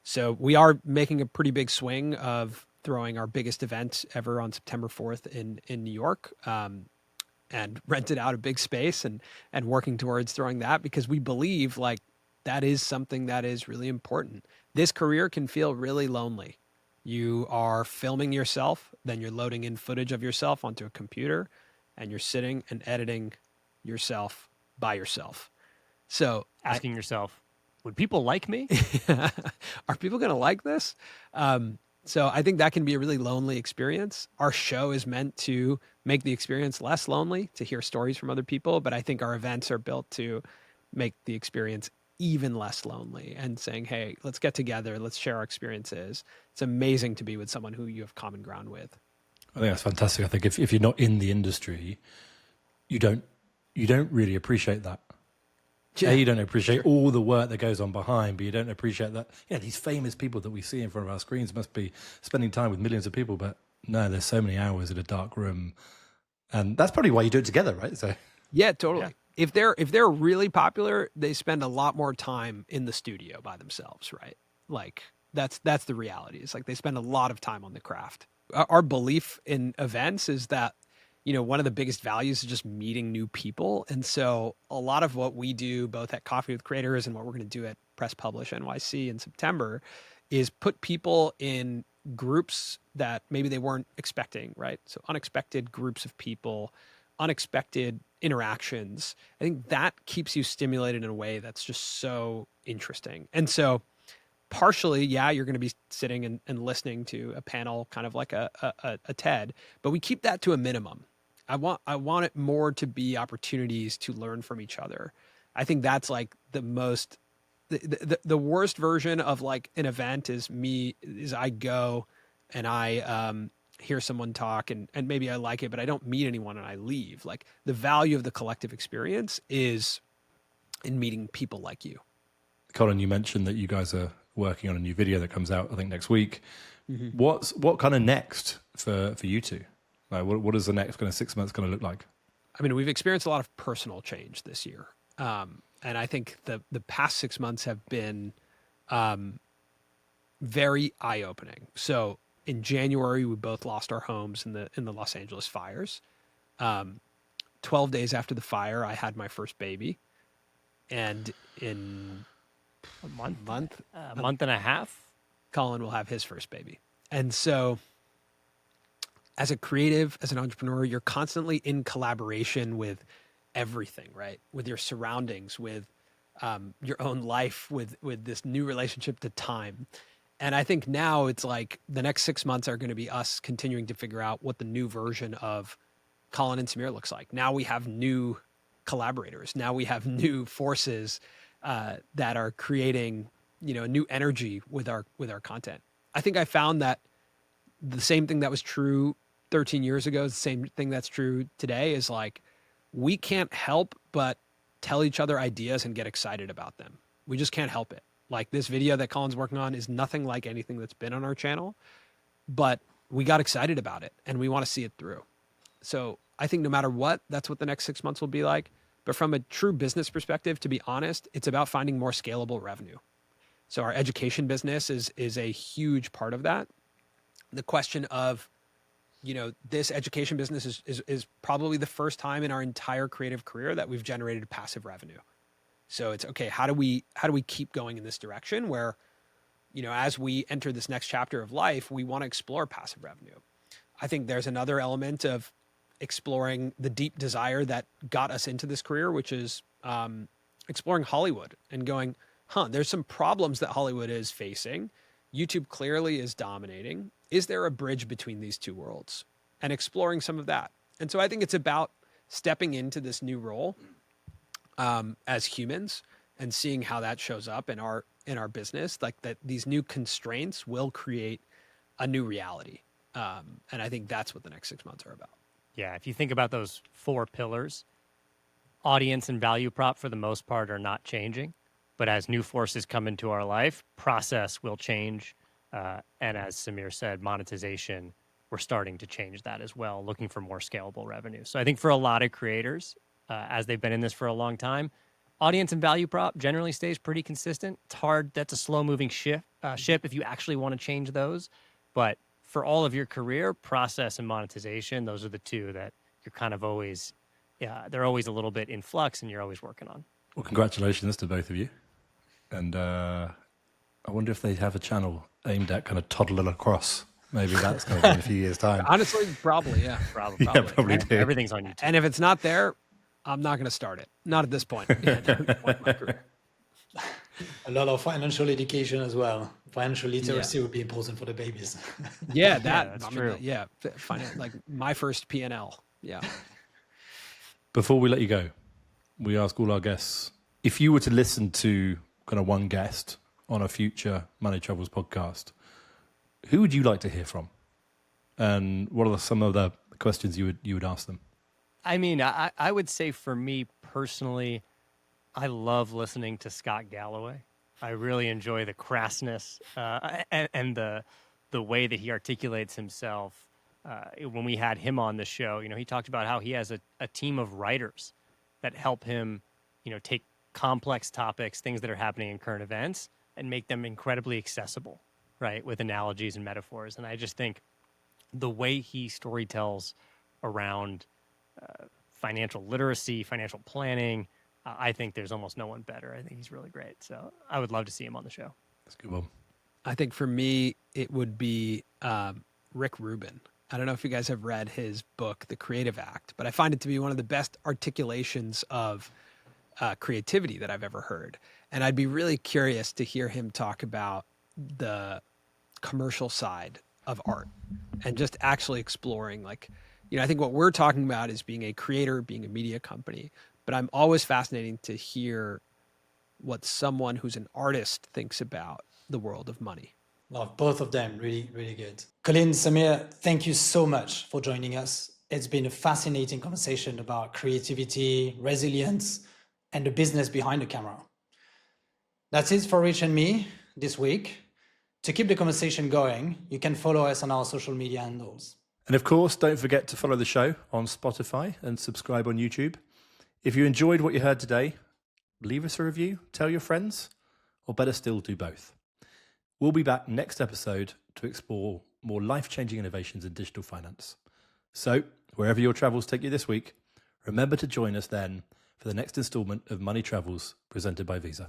A: So we are making a pretty big swing of throwing our biggest event ever on September 4th in New York, and rented out a big space and working towards throwing that, because we believe like that is something that is really important. This career can feel really lonely. You are filming yourself, then you're loading in footage of yourself onto a computer, and you're sitting and editing yourself by yourself. So
B: asking yourself, would people like me?
A: Are people going to like this? So I think that can be a really lonely experience. Our show is meant to make the experience less lonely, to hear stories from other people. But I think our events are built to make the experience even less lonely and saying, hey, let's get together. Let's share our experiences. It's amazing to be with someone who you have common ground with.
C: I think that's fantastic. I think if you're not in the industry, you don't really appreciate that. Yeah, you don't appreciate all the work that goes on behind, but you don't appreciate that. Yeah, these famous people that we see in front of our screens must be spending time with millions of people, but no, there's so many hours in a dark room, and that's probably why you do it together, right? So
A: yeah, totally. Yeah. If they're really popular, they spend a lot more time in the studio by themselves, right? Like that's the reality. It's like they spend a lot of time on the craft. Our belief in events is that one of the biggest values is just meeting new people. And so a lot of what we do both at Coffee with Creators and what we're going to do at Press Publish NYC in September is put people in groups that maybe they weren't expecting, right? So unexpected groups of people, unexpected interactions. I think that keeps you stimulated in a way that's just so interesting. And so partially, yeah, you're going to be sitting and listening to a panel, kind of like a TED, but we keep that to a minimum. I want it more to be opportunities to learn from each other. I think that's like the most the worst version of like an event is I go and I hear someone talk and maybe I like it, but I don't meet anyone and I leave. Like the value of the collective experience is in meeting people like you.
C: Colin, you mentioned that you guys are working on a new video that comes out, I think, next week.
A: Mm-hmm.
C: What kind of next for you two? Like, what is the next kind of 6 months going to look like?
A: I mean, we've experienced a lot of personal change this year. And I think the past 6 months have been very eye-opening. So in January, we both lost our homes in the Los Angeles fires. 12 days after the fire, I had my first baby. And in
B: A month,
A: month,
B: a month and a half.
A: Colin will have his first baby. And so as a creative, as an entrepreneur, you're constantly in collaboration with everything, right? With your surroundings, with your own life, with this new relationship to time. And I think now it's like the next 6 months are going to be us continuing to figure out what the new version of Colin and Samir looks like. Now we have new collaborators. Now we have new forces that are creating, a new energy with our content. I think I found that the same thing that was true 13 years ago is the same thing that's true today. Is like we can't help but tell each other ideas and get excited about them. We just can't help it. Like this video that Colin's working on is nothing like anything that's been on our channel, but we got excited about it and we want to see it through. So I think no matter what, that's what the next 6 months will be like. But from a true business perspective, to be honest, it's about finding more scalable revenue. So our education business is a huge part of that. The question of, this education business is probably the first time in our entire creative career that we've generated passive revenue. So it's okay. How do we keep going in this direction where, as we enter this next chapter of life, we want to explore passive revenue. I think there's another element of exploring the deep desire that got us into this career, which is exploring Hollywood and going, there's some problems that Hollywood is facing. YouTube clearly is dominating. Is there a bridge between these two worlds? And exploring some of that. And so I think it's about stepping into this new role as humans and seeing how that shows up in our business, like that these new constraints will create a new reality. And I think that's what the next 6 months are about.
B: Yeah, if you think about those 4 pillars, audience and value prop for the most part are not changing. But as new forces come into our life, process will change. And as Samir said, monetization, we're starting to change that as well, looking for more scalable revenue. So I think for a lot of creators, as they've been in this for a long time, audience and value prop generally stays pretty consistent. It's hard. That's a slow-moving ship if you actually want to change those. But for all of your career, process and monetization, those are the two that you're kind of always, they're always a little bit in flux and you're always working on.
C: Well, congratulations to both of you. And I wonder if they have a channel aimed at kind of toddler lacrosse. Maybe that's going to be in a few years' time.
A: Honestly, probably, yeah.
B: Probably.
C: Yeah, probably do.
B: Everything's on YouTube.
A: And if it's not there, I'm not going to start it. Not at this point. Yeah, at this point in my career.
D: A lot of financial education as well. Financial literacy would be important for the babies.
A: Yeah,
B: that's true.
A: Like my first P&L. Yeah.
C: Before we let you go, we ask all our guests, if you were to listen to kind of one guest on a future Money Travels podcast, who would you like to hear from? And what are some of the questions you would ask them?
B: I mean, I would say for me personally, I love listening to Scott Galloway. I really enjoy the crassness and the way that he articulates himself. When we had him on the show, he talked about how he has a team of writers that help him, take complex topics, things that are happening in current events, and make them incredibly accessible, right, with analogies and metaphors. And I just think the way he storytells around financial literacy, financial planning, I think there's almost no one better. I think he's really great. So I would love to see him on the show.
C: That's a good one.
A: I think for me, it would be Rick Rubin. I don't know if you guys have read his book, The Creative Act, but I find it to be one of the best articulations of creativity that I've ever heard. And I'd be really curious to hear him talk about the commercial side of art and just actually exploring, I think what we're talking about is being a creator, being a media company, but I'm always fascinating to hear what someone who's an artist thinks about the world of money.
D: Love both of them. Really, really good. Colin, Samir, thank you so much for joining us. It's been a fascinating conversation about creativity, resilience, and the business behind the camera. That's it for Rich and me this week. To keep the conversation going, you can follow us on our social media handles.
C: And of course, don't forget to follow the show on Spotify and subscribe on YouTube. If you enjoyed what you heard today, leave us a review, tell your friends, or better still, do both. We'll be back next episode to explore more life-changing innovations in digital finance. So, wherever your travels take you this week, remember to join us then for the next installment of Money Travels presented by Visa.